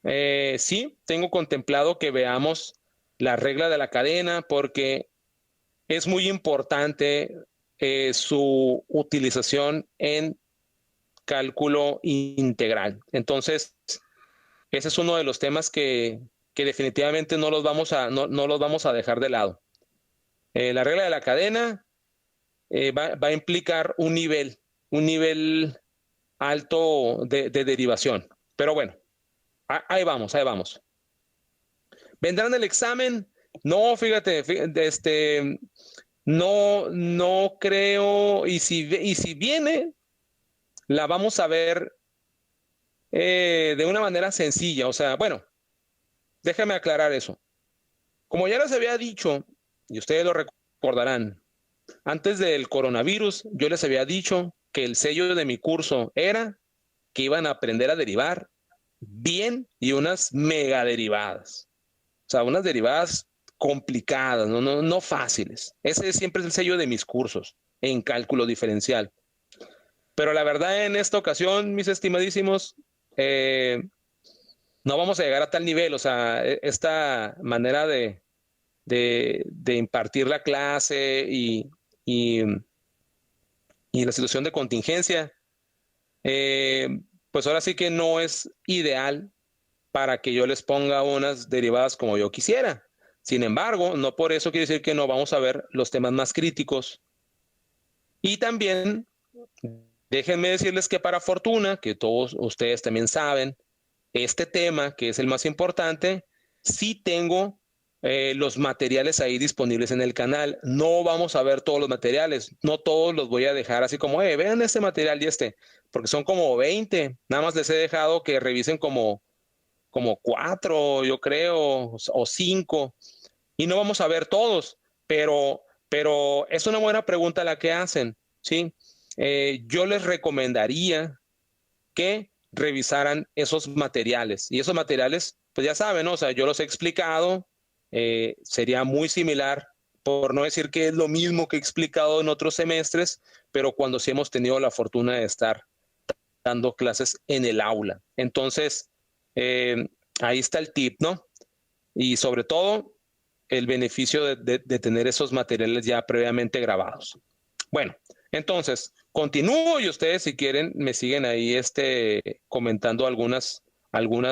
Sí, tengo contemplado que veamos la regla de la cadena porque es muy importante su utilización en cálculo integral. Entonces, ese es uno de los temas que definitivamente no los vamos a dejar de lado. La regla de la cadena va a implicar un nivel alto de derivación. Pero bueno, ahí vamos, ahí vamos. ¿Vendrán el examen? No, fíjate, no creo, y si viene, la vamos a ver de una manera sencilla. O sea, bueno, déjame aclarar eso. Como ya les había dicho, y ustedes lo recordarán, antes del coronavirus, yo les había dicho que el sello de mi curso era que iban a aprender a derivar bien y unas mega derivadas. O sea, unas derivadas complicadas, no fáciles. Ese siempre es el sello de mis cursos en cálculo diferencial. Pero la verdad, en esta ocasión, mis estimadísimos, no vamos a llegar a tal nivel. O sea, esta manera de impartir la clase y, y la situación de contingencia, eh, pues ahora sí que no es ideal para que yo les ponga unas derivadas como yo quisiera. Sin embargo, no por eso quiere decir que no vamos a ver los temas más críticos. Y también déjenme decirles que para fortuna, que todos ustedes también saben, este tema, que es el más importante, sí tengo los materiales ahí disponibles en el canal. No vamos a ver todos los materiales, no todos los voy a dejar así como, vean este material y este, porque son como 20. Nada más les he dejado que revisen como 4, yo creo, o 5, y no vamos a ver todos, pero es una buena pregunta la que hacen, ¿sí? Yo les recomendaría que revisaran esos materiales, y esos materiales, pues ya saben, ¿no? O sea, yo los he explicado, sería muy similar, por no decir que es lo mismo que he explicado en otros semestres, pero cuando sí hemos tenido la fortuna de estar dando clases en el aula. Entonces, ahí está el tip, ¿no? Y sobre todo, el beneficio de tener esos materiales ya previamente grabados. Bueno, entonces, continúo y ustedes si quieren me siguen ahí comentando algunas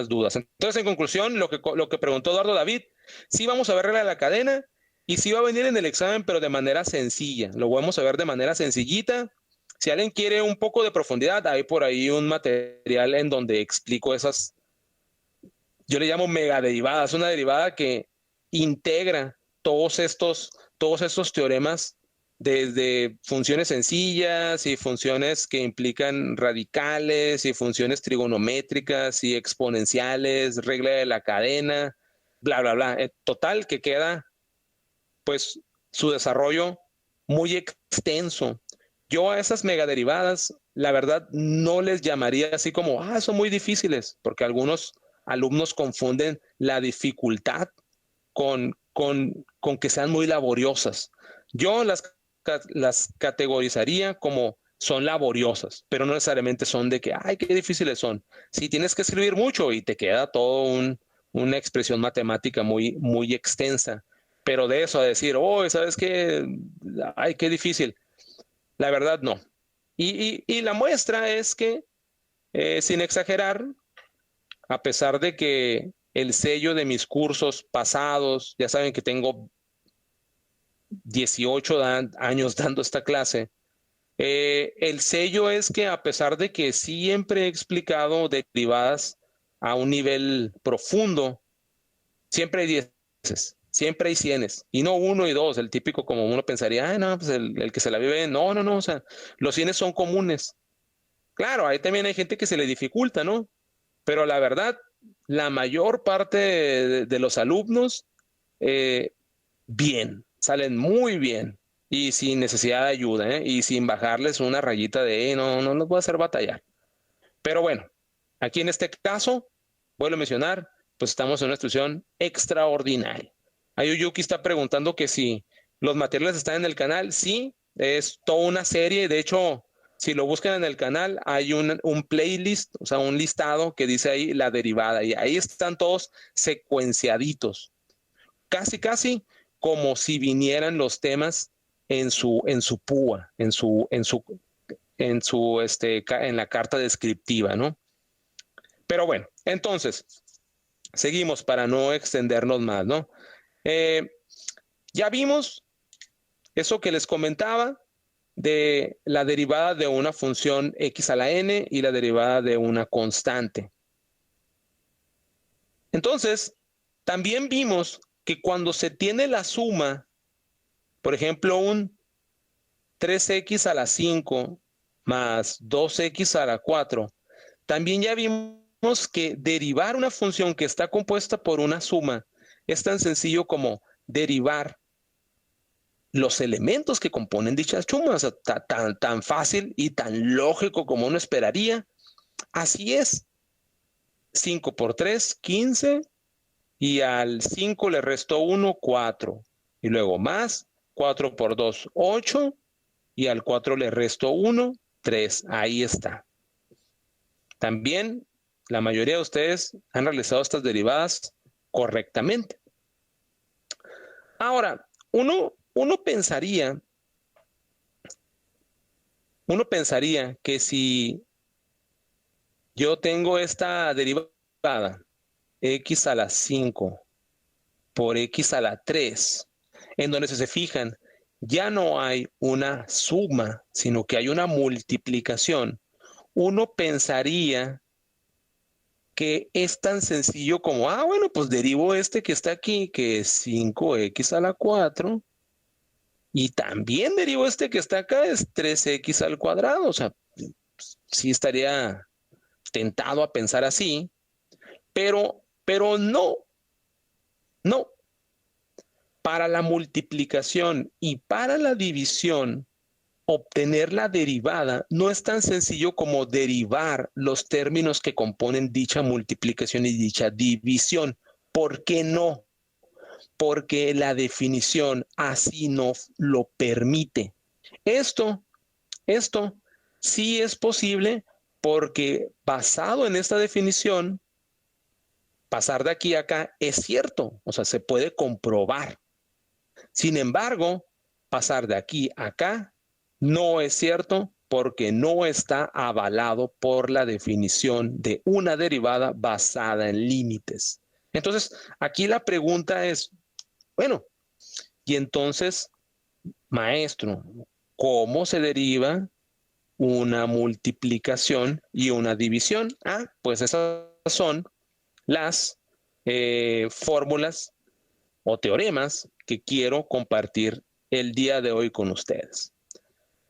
dudas. Entonces, en conclusión, lo que preguntó Eduardo David, sí vamos a ver regla de la cadena y sí va a venir en el examen, pero de manera sencilla. Lo vamos a ver de manera sencillita. Si alguien quiere un poco de profundidad, hay por ahí un material en donde explico esas, yo le llamo mega derivadas, una derivada que integra todos estos teoremas desde funciones sencillas y funciones que implican radicales y funciones trigonométricas y exponenciales, regla de la cadena, bla, bla, bla. Total, que queda pues su desarrollo muy extenso. Yo a esas megaderivadas, la verdad, no les llamaría así como, son muy difíciles, porque algunos alumnos confunden la dificultad con que sean muy laboriosas. Yo las categorizaría como son laboriosas, pero no necesariamente son de que, ay, qué difíciles son. Si tienes que escribir mucho y te queda una expresión matemática muy, muy extensa, pero de eso a decir, oh, ¿sabes qué? Ay, qué difícil. La verdad, no. Y la muestra es que, sin exagerar, a pesar de que el sello de mis cursos pasados, ya saben que tengo 18 años dando esta clase, el sello es que a pesar de que siempre he explicado derivadas a un nivel profundo, siempre hay 10, siempre hay cienes, y no uno y dos, el típico como uno pensaría, ay, no, pues el que se la vive, no, no, no, o sea, los cienes son comunes. Claro, ahí también hay gente que se le dificulta, ¿no? Pero la verdad, la mayor parte de los alumnos, eh, bien, salen muy bien y sin necesidad de ayuda, ¿eh? Y sin bajarles una rayita de, no, no los voy a hacer batallar. Pero bueno, aquí en este caso, vuelvo a mencionar, pues estamos en una situación extraordinaria. Ayuyuki está preguntando que si los materiales están en el canal. Sí, es toda una serie. De hecho, si lo buscan en el canal, hay un playlist, o sea, un listado que dice ahí la derivada. Y ahí están todos secuenciaditos. Casi, casi como si vinieran los temas en su púa, en la carta descriptiva, ¿no? Pero bueno, entonces, seguimos para no extendernos más, ¿no? Eh, ya vimos eso que les comentaba de la derivada de una función x a la n y la derivada de una constante. Entonces, también vimos que cuando se tiene la suma, por ejemplo, un 3x a la 5 más 2x a la 4, también ya vimos que derivar una función que está compuesta por una suma es tan sencillo como derivar los elementos que componen dichas sumas, o sea, tan fácil y tan lógico como uno esperaría. Así es, 5 por 3, 15, y al 5 le restó 1, 4, y luego más, 4 por 2, 8, y al 4 le restó 1, 3. Ahí está. También la mayoría de ustedes han realizado estas derivadas correctamente. Ahora, uno pensaría que si yo tengo esta derivada, x a la 5 por x a la 3, en donde si se fijan, ya no hay una suma, sino que hay una multiplicación. Uno pensaría que es tan sencillo como, bueno, pues derivo este que está aquí, que es 5x a la 4, y también derivo este que está acá, es 3x al cuadrado. O sea, sí estaría tentado a pensar así, pero no, no. Para la multiplicación y para la división, obtener la derivada no es tan sencillo como derivar los términos que componen dicha multiplicación y dicha división. ¿Por qué no? Porque la definición así no lo permite. Esto, esto sí es posible porque basado en esta definición, pasar de aquí a acá es cierto, o sea, se puede comprobar. Sin embargo, pasar de aquí a acá no es cierto porque no está avalado por la definición de una derivada basada en límites. Entonces, aquí la pregunta es, bueno, y entonces, maestro, ¿cómo se deriva una multiplicación y una división? Pues esas son las fórmulas o teoremas que quiero compartir el día de hoy con ustedes.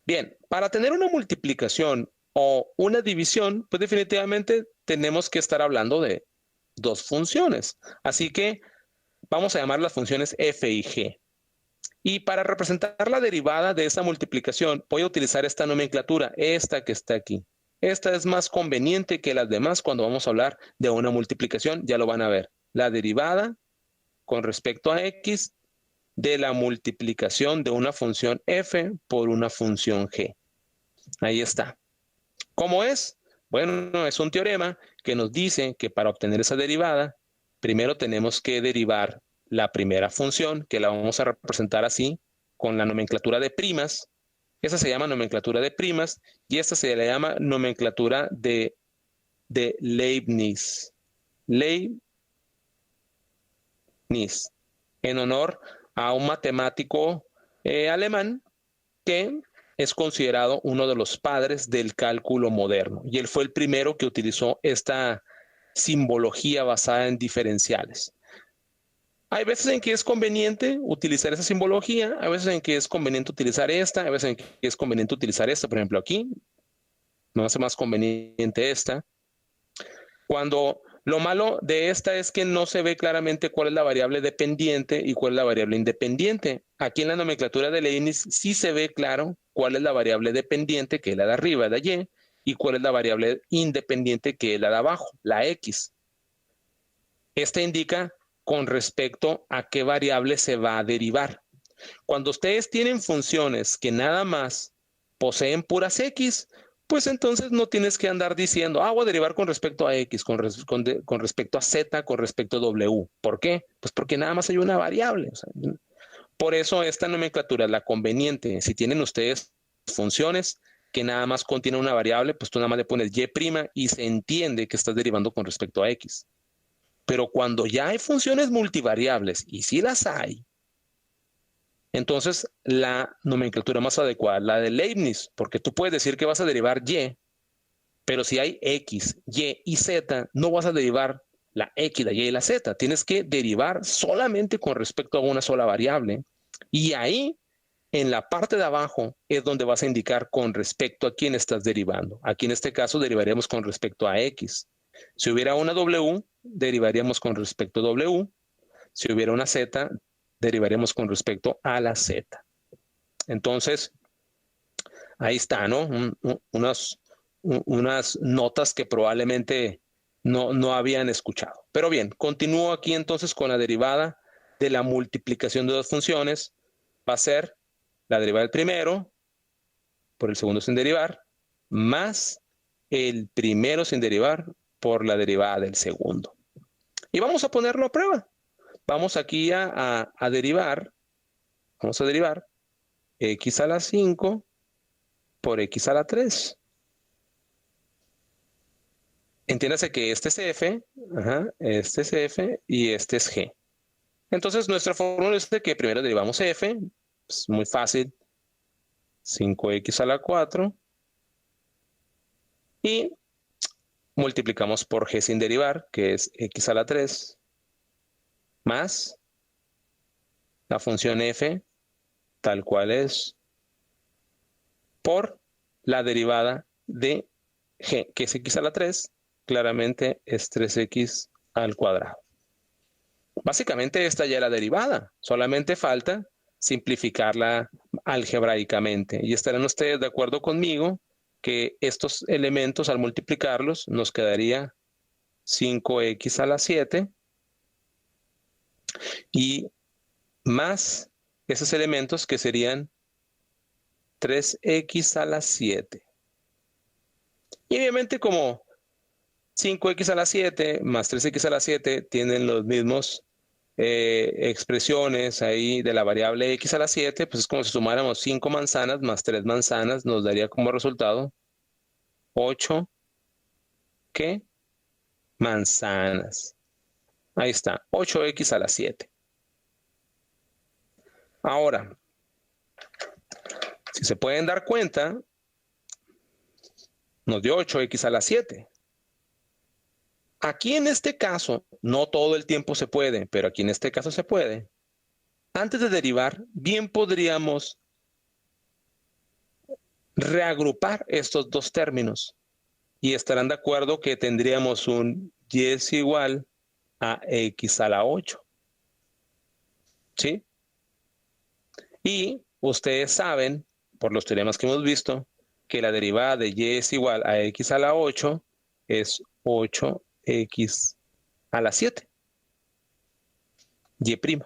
Bien, para tener una multiplicación o una división, pues definitivamente tenemos que estar hablando de dos funciones. Así que vamos a llamar las funciones f y g. Y para representar la derivada de esa multiplicación, voy a utilizar esta nomenclatura, esta que está aquí. Esta es más conveniente que las demás cuando vamos a hablar de una multiplicación, ya lo van a ver. La derivada con respecto a x de la multiplicación de una función f por una función g. Ahí está. ¿Cómo es? Bueno, es un teorema que nos dice que para obtener esa derivada, primero tenemos que derivar la primera función, que la vamos a representar así, con la nomenclatura de primas. Esa se llama nomenclatura de primas y esta se le llama nomenclatura de Leibniz. Leibniz, en honor a un matemático alemán que es considerado uno de los padres del cálculo moderno. Y él fue el primero que utilizó esta simbología basada en diferenciales. Hay veces en que es conveniente utilizar esa simbología, hay veces en que es conveniente utilizar esta, hay veces en que es conveniente utilizar esta. Por ejemplo, aquí me hace más conveniente esta. Cuando lo malo de esta es que no se ve claramente cuál es la variable dependiente y cuál es la variable independiente. Aquí en la nomenclatura de Leibniz sí se ve claro cuál es la variable dependiente, que es la de arriba, la y, y cuál es la variable independiente, que es la de abajo, la x. Esta indica con respecto a qué variable se va a derivar. Cuando ustedes tienen funciones que nada más poseen puras x, pues entonces no tienes que andar diciendo, voy a derivar con respecto a x, con respecto a z, con respecto a w. ¿Por qué? Pues porque nada más hay una variable. O sea, por eso esta nomenclatura es la conveniente. Si tienen ustedes funciones que nada más contienen una variable, pues tú nada más le pones y' y se entiende que estás derivando con respecto a x. Pero cuando ya hay funciones multivariables, y si las hay, entonces la nomenclatura más adecuada, la de Leibniz, porque tú puedes decir que vas a derivar y, pero si hay x, y y z, no vas a derivar la x, la y y la z. Tienes que derivar solamente con respecto a una sola variable. Y ahí, en la parte de abajo, es donde vas a indicar con respecto a quién estás derivando. Aquí en este caso derivaríamos con respecto a x. Si hubiera una w, derivaríamos con respecto a w. Si hubiera una z, derivaremos con respecto a la z. Entonces, ahí está, ¿no? Unas notas que probablemente no habían escuchado. Pero bien, continúo aquí entonces con la derivada de la multiplicación de dos funciones. Va a ser la derivada del primero por el segundo sin derivar, más el primero sin derivar por la derivada del segundo. Y vamos a ponerlo a prueba. Vamos aquí a derivar, vamos a derivar x a la 5 por x a la 3. Entiéndase que este es f, este es f y este es g. Entonces nuestra fórmula es de que primero derivamos f, es muy fácil, 5x a la 4, y multiplicamos por g sin derivar, que es x a la 3, más la función f, tal cual es, por la derivada de g, que es x a la 3, claramente es 3x al cuadrado. Básicamente esta ya es la derivada, solamente falta simplificarla algebraicamente. Y estarán ustedes de acuerdo conmigo que estos elementos al multiplicarlos nos quedaría 5x a la 7 y más esos elementos que serían 3x a la 7. Y obviamente como 5x a la 7 más 3x a la 7 tienen los mismos expresiones ahí de la variable x a la 7, pues es como si sumáramos 5 manzanas más 3 manzanas, nos daría como resultado 8 ¿qué? Manzanas. Ahí está, 8x a la 7. Ahora, si se pueden dar cuenta, nos dio 8x a la 7. Aquí en este caso, no todo el tiempo se puede, pero aquí en este caso se puede. Antes de derivar, bien podríamos reagrupar estos dos términos y estarán de acuerdo que tendríamos un y es igual a x a la 8. ¿Sí? Y ustedes saben, por los teoremas que hemos visto, que la derivada de y es igual a x a la 8 es 8x a la 7, y'.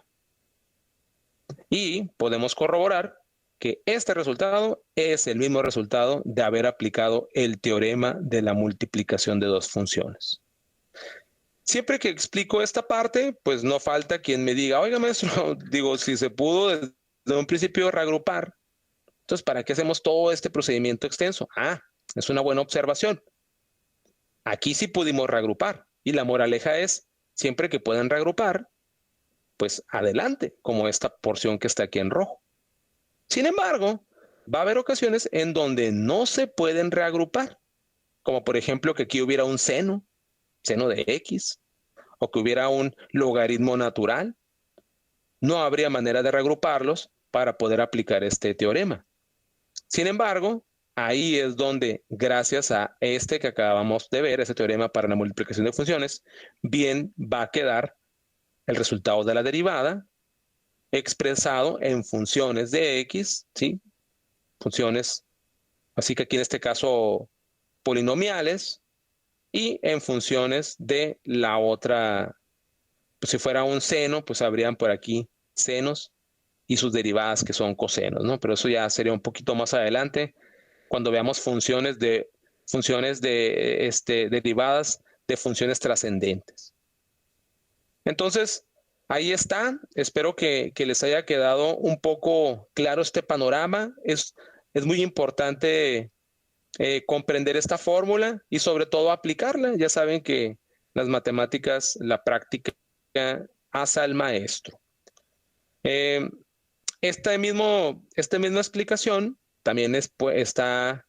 Y podemos corroborar que este resultado es el mismo resultado de haber aplicado el teorema de la multiplicación de dos funciones. Siempre que explico esta parte, pues no falta quien me diga, oiga maestro, digo, si se pudo desde un principio reagrupar, entonces ¿para qué hacemos todo este procedimiento extenso? Ah, es una buena observación. Aquí sí pudimos reagrupar y la moraleja es, siempre que puedan reagrupar, pues adelante, como esta porción que está aquí en rojo. Sin embargo, va a haber ocasiones en donde no se pueden reagrupar, como por ejemplo que aquí hubiera un seno de x, o que hubiera un logaritmo natural. No habría manera de reagruparlos para poder aplicar este teorema. Sin embargo, ahí es donde, gracias a este que acabamos de ver, ese teorema para la multiplicación de funciones, bien va a quedar el resultado de la derivada expresado en funciones de x, ¿sí? Funciones, así que aquí en este caso polinomiales, y en funciones de la otra, pues si fuera un seno, pues habrían por aquí senos y sus derivadas que son cosenos, ¿no? Pero eso ya sería un poquito más adelante cuando veamos funciones de derivadas de funciones trascendentes. Entonces, ahí está. Espero que les haya quedado un poco claro este panorama. Es muy importante comprender esta fórmula y sobre todo aplicarla. Ya saben que las matemáticas, la práctica hace al maestro. Esta misma explicación también está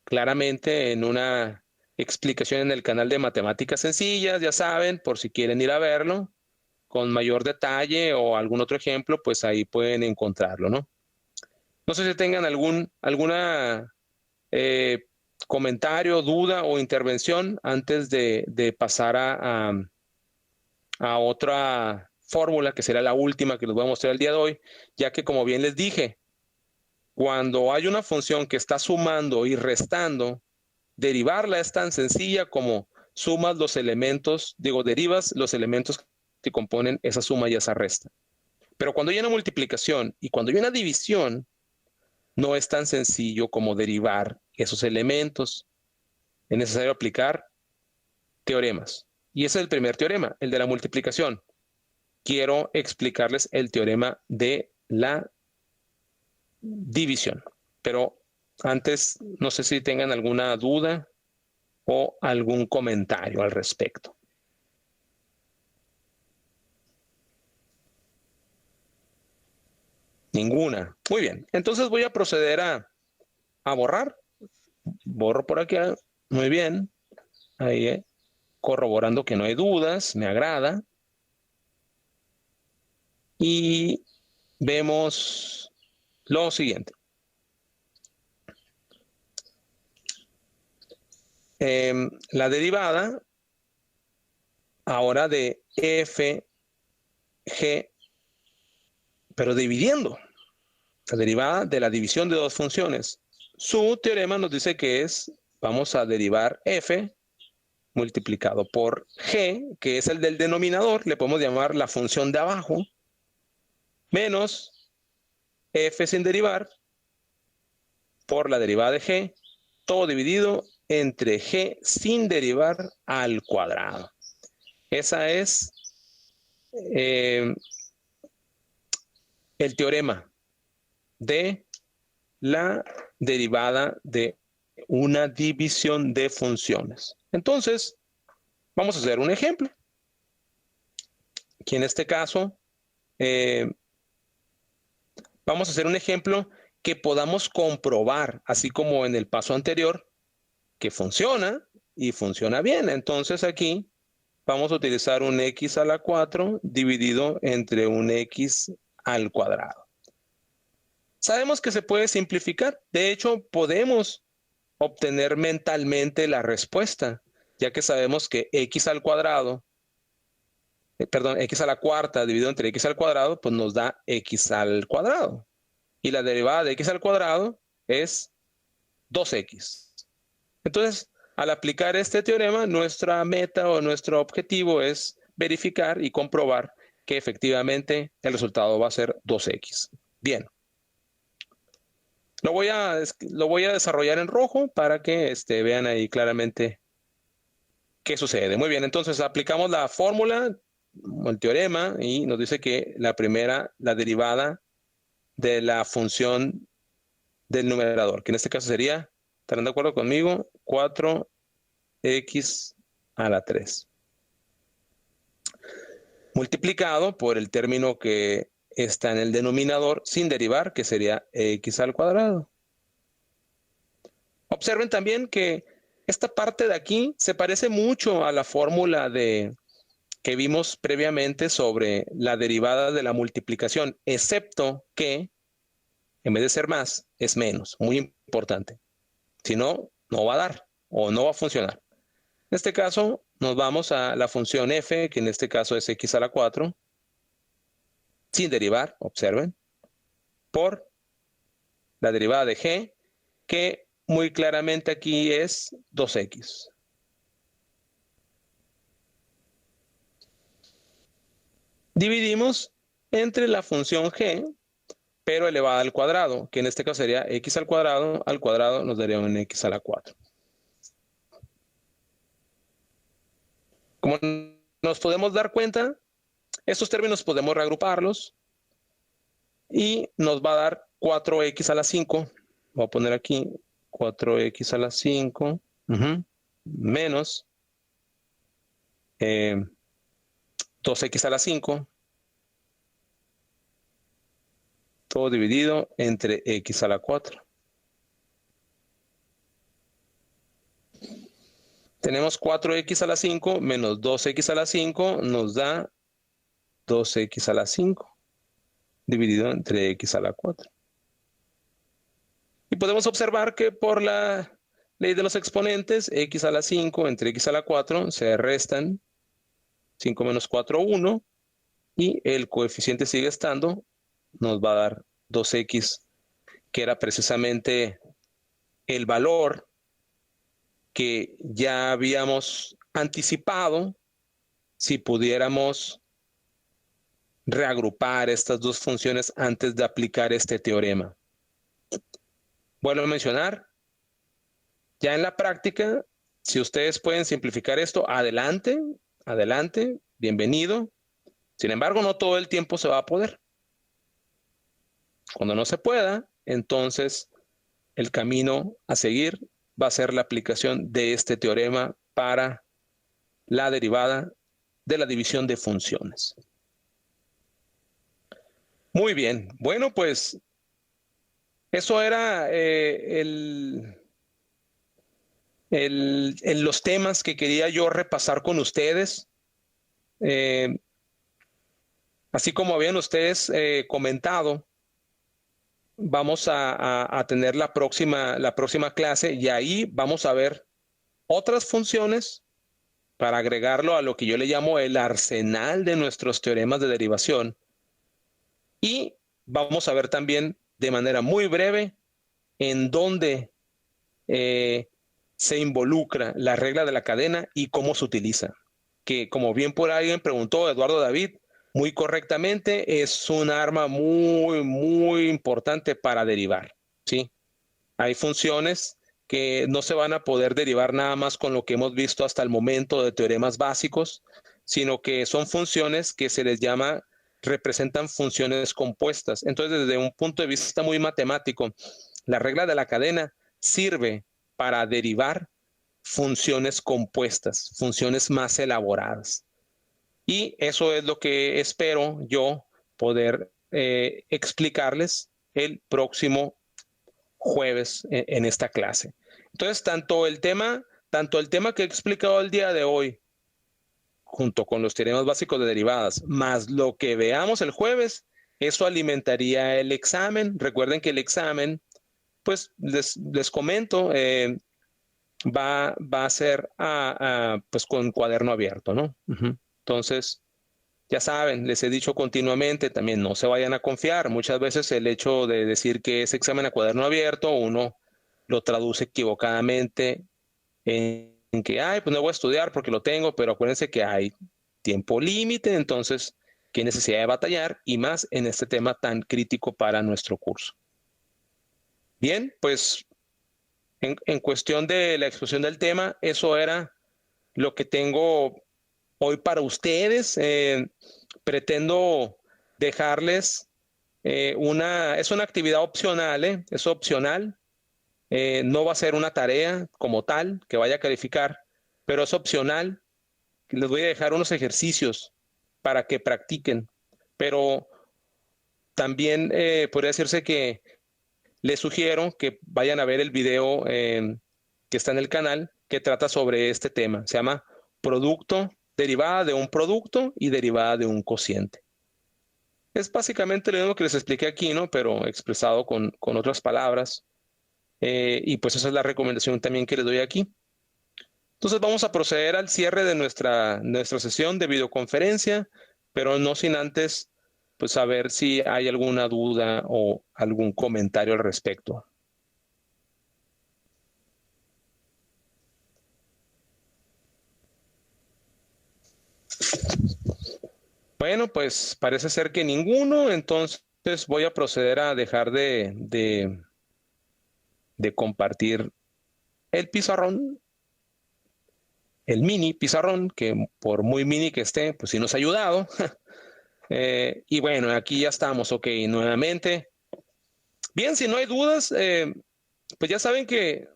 claramente en una explicación en el canal de Matemáticas Sencillas, ya saben, por si quieren ir a verlo con mayor detalle o algún otro ejemplo, pues ahí pueden encontrarlo, ¿no? No sé si tengan alguna comentario, duda o intervención antes de pasar a otra fórmula que será la última que les voy a mostrar el día de hoy, ya que como bien les dije, cuando hay una función que está sumando y restando, derivarla es tan sencilla como sumas los elementos, derivas los elementos que componen esa suma y esa resta. Pero cuando hay una multiplicación y cuando hay una división, no es tan sencillo como derivar esos elementos. Es necesario aplicar teoremas. Y ese es el primer teorema, el de la multiplicación. Quiero explicarles el teorema de la división. Pero antes, no sé si tengan alguna duda o algún comentario al respecto. Ninguna. Muy bien. Entonces voy a proceder a borrar. Borro por aquí. Muy bien. Ahí corroborando que no hay dudas. Me agrada. Y vemos lo siguiente. La derivada ahora de f, g, pero dividiendo. La derivada de la división de dos funciones. Su teorema nos dice que vamos a derivar f multiplicado por g, que es el del denominador, le podemos llamar la función de abajo, menos f sin derivar por la derivada de g, todo dividido entre g sin derivar al cuadrado. Esa es el teorema de la derivada de una división de funciones. Entonces, vamos a hacer un ejemplo. Aquí en este caso, vamos a hacer un ejemplo que podamos comprobar, así como en el paso anterior, que funciona y funciona bien. Entonces aquí vamos a utilizar un x a la 4 dividido entre un x al cuadrado. Sabemos que se puede simplificar. De hecho, podemos obtener mentalmente la respuesta, ya que sabemos que x al cuadrado, x a la cuarta dividido entre x al cuadrado, pues nos da x al cuadrado. y la derivada de x al cuadrado es 2x. Entonces, al aplicar este teorema, nuestra meta o nuestro objetivo es verificar y comprobar que efectivamente el resultado va a ser 2x. Bien. Lo voy a desarrollar en rojo para que vean ahí claramente qué sucede. Muy bien, entonces aplicamos la fórmula, el teorema, y nos dice que la derivada de la función del numerador, que en este caso sería, ¿estarán de acuerdo conmigo? 4x a la 3. Multiplicado por el término que está en el denominador sin derivar, que sería x al cuadrado. Observen también que esta parte de aquí se parece mucho a la fórmula que vimos previamente sobre la derivada de la multiplicación, excepto que en vez de ser más, es menos. Muy importante. Si no, no va a dar o no va a funcionar. En este caso, nos vamos a la función f, que en este caso es x a la 4, sin derivar, observen, por la derivada de g, que muy claramente aquí es 2x. Dividimos entre la función g, pero elevada al cuadrado, que en este caso sería x al cuadrado nos daría un x a la 4. Como nos podemos dar cuenta, estos términos podemos reagruparlos y nos va a dar 4x a la 5. Voy a poner aquí 4x a la 5 menos 2x a la 5. Todo dividido entre x a la 4. Tenemos 4x a la 5 menos 2x a la 5 nos da 2x a la 5 dividido entre x a la 4. Y podemos observar que por la ley de los exponentes, x a la 5 entre x a la 4 se restan 5 menos 4, 1, y el coeficiente sigue estando, nos va a dar 2x, que era precisamente el valor que ya habíamos anticipado si pudiéramos reagrupar estas dos funciones antes de aplicar este teorema. Vuelvo a mencionar, ya en la práctica, si ustedes pueden simplificar esto, adelante, adelante, bienvenido. Sin embargo, no todo el tiempo se va a poder. Cuando no se pueda, entonces el camino a seguir va a ser la aplicación de este teorema para la derivada de la división de funciones. Muy bien, bueno, pues eso era los temas que quería yo repasar con ustedes. Así como habían ustedes comentado, vamos a tener la próxima clase y ahí vamos a ver otras funciones para agregarlo a lo que yo le llamo el arsenal de nuestros teoremas de derivación. Y vamos a ver también de manera muy breve en dónde se involucra la regla de la cadena y cómo se utiliza. Que como bien por alguien preguntó Eduardo David, muy correctamente, es un arma muy, muy importante para derivar, ¿sí? Hay funciones que no se van a poder derivar nada más con lo que hemos visto hasta el momento de teoremas básicos, sino que son funciones que se les llama, representan funciones compuestas. Entonces, desde un punto de vista muy matemático, la regla de la cadena sirve para derivar funciones compuestas, funciones más elaboradas. Y eso es lo que espero yo poder explicarles el próximo jueves en esta clase. Entonces, tanto el tema que he explicado el día de hoy, junto con los teoremas básicos de derivadas, más lo que veamos el jueves, eso alimentaría el examen. Recuerden que el examen, pues les comento, va a ser pues con cuaderno abierto, ¿no? Entonces, ya saben, les he dicho continuamente, también no se vayan a confiar. Muchas veces el hecho de decir que es examen a cuaderno abierto, uno lo traduce equivocadamente en que, ay, pues no voy a estudiar porque lo tengo, pero acuérdense que hay tiempo límite, entonces, qué necesidad de batallar y más en este tema tan crítico para nuestro curso. Bien, pues en cuestión de la exposición del tema, eso era lo que tengo hoy para ustedes. Pretendo dejarles es una actividad opcional, es opcional. No va a ser una tarea como tal que vaya a calificar, pero es opcional. Les voy a dejar unos ejercicios para que practiquen, pero también podría decirse que les sugiero que vayan a ver el video que está en el canal que trata sobre este tema. Se llama producto, derivada de un producto y derivada de un cociente. Es básicamente lo mismo que les expliqué aquí, ¿no? Pero expresado con otras palabras. Y pues esa es la recomendación también que les doy aquí. Entonces vamos a proceder al cierre de nuestra sesión de videoconferencia, pero no sin antes pues saber si hay alguna duda o algún comentario al respecto. Bueno, pues parece ser que ninguno, entonces voy a proceder a dejar de compartir el pizarrón, el mini pizarrón, que por muy mini que esté, pues sí nos ha ayudado. Y bueno, aquí ya estamos, ok, nuevamente. Bien, si no hay dudas, pues ya saben que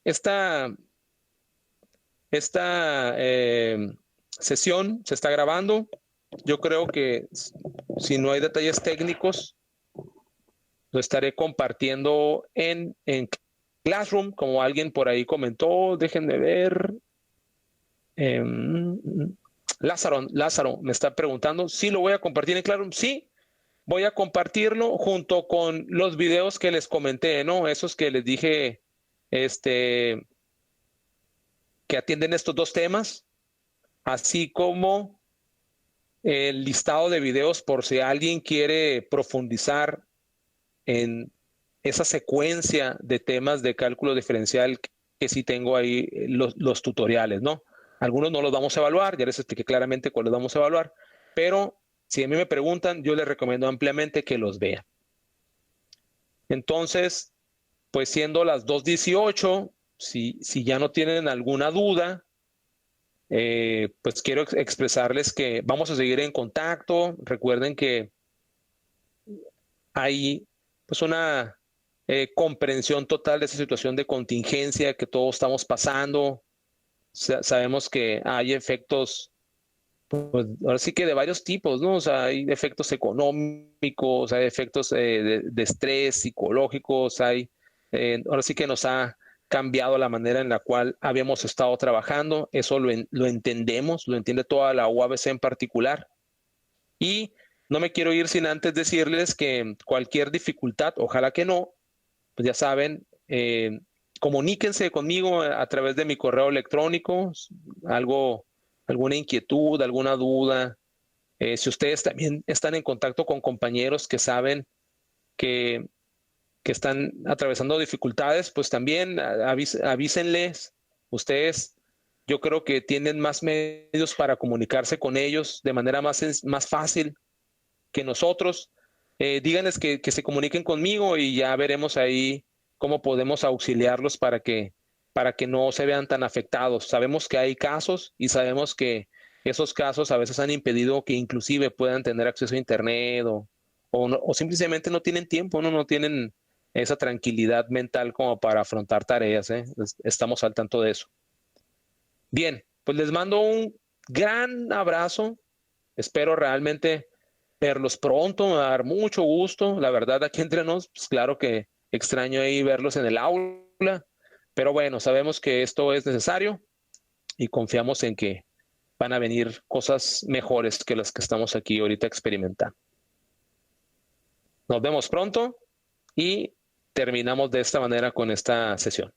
esta, esta sesión se está grabando. Yo creo que si no hay detalles técnicos, lo estaré compartiendo en Classroom, como alguien por ahí comentó. Déjenme ver. Eh, Lázaro me está preguntando si lo voy a compartir en Classroom. Sí, voy a compartirlo junto con los videos que les comenté, ¿no? Esos que les dije, este, que atienden estos dos temas, así como el listado de videos por si alguien quiere profundizar en esa secuencia de temas de cálculo diferencial que sí tengo ahí, los tutoriales, ¿no? Algunos no los vamos a evaluar, ya les expliqué claramente cuáles vamos a evaluar, pero si a mí me preguntan, yo les recomiendo ampliamente que los vean. Entonces, pues siendo las 2:18, si ya no tienen alguna duda, pues quiero expresarles que vamos a seguir en contacto. Recuerden que hay pues una comprensión total de esa situación de contingencia que todos estamos pasando. Sabemos que hay efectos, pues ahora sí que de varios tipos, ¿no? O sea, hay efectos económicos, hay efectos de estrés psicológicos, ahora sí que nos ha cambiado la manera en la cual habíamos estado trabajando. Eso lo entendemos, lo entiende toda la UABC en particular. Y no me quiero ir sin antes decirles que cualquier dificultad, ojalá que no, pues ya saben, comuníquense conmigo a través de mi correo electrónico, alguna inquietud, alguna duda. Si ustedes también están en contacto con compañeros que saben que, que están atravesando dificultades, pues también avísenles. Ustedes, yo creo que tienen más medios para comunicarse con ellos de manera más fácil que nosotros. Díganles que se comuniquen conmigo y ya veremos ahí cómo podemos auxiliarlos para que no se vean tan afectados. Sabemos que hay casos y sabemos que esos casos a veces han impedido que inclusive puedan tener acceso a Internet o simplemente no tienen tiempo, no tienen esa tranquilidad mental como para afrontar tareas, ¿eh? Estamos al tanto de eso. Bien, pues les mando un gran abrazo. Espero realmente verlos pronto, me va a dar mucho gusto. La verdad, aquí entre nos, pues claro que extraño ahí verlos en el aula, pero bueno, sabemos que esto es necesario y confiamos en que van a venir cosas mejores que las que estamos aquí ahorita experimentando. Nos vemos pronto y terminamos de esta manera con esta sesión.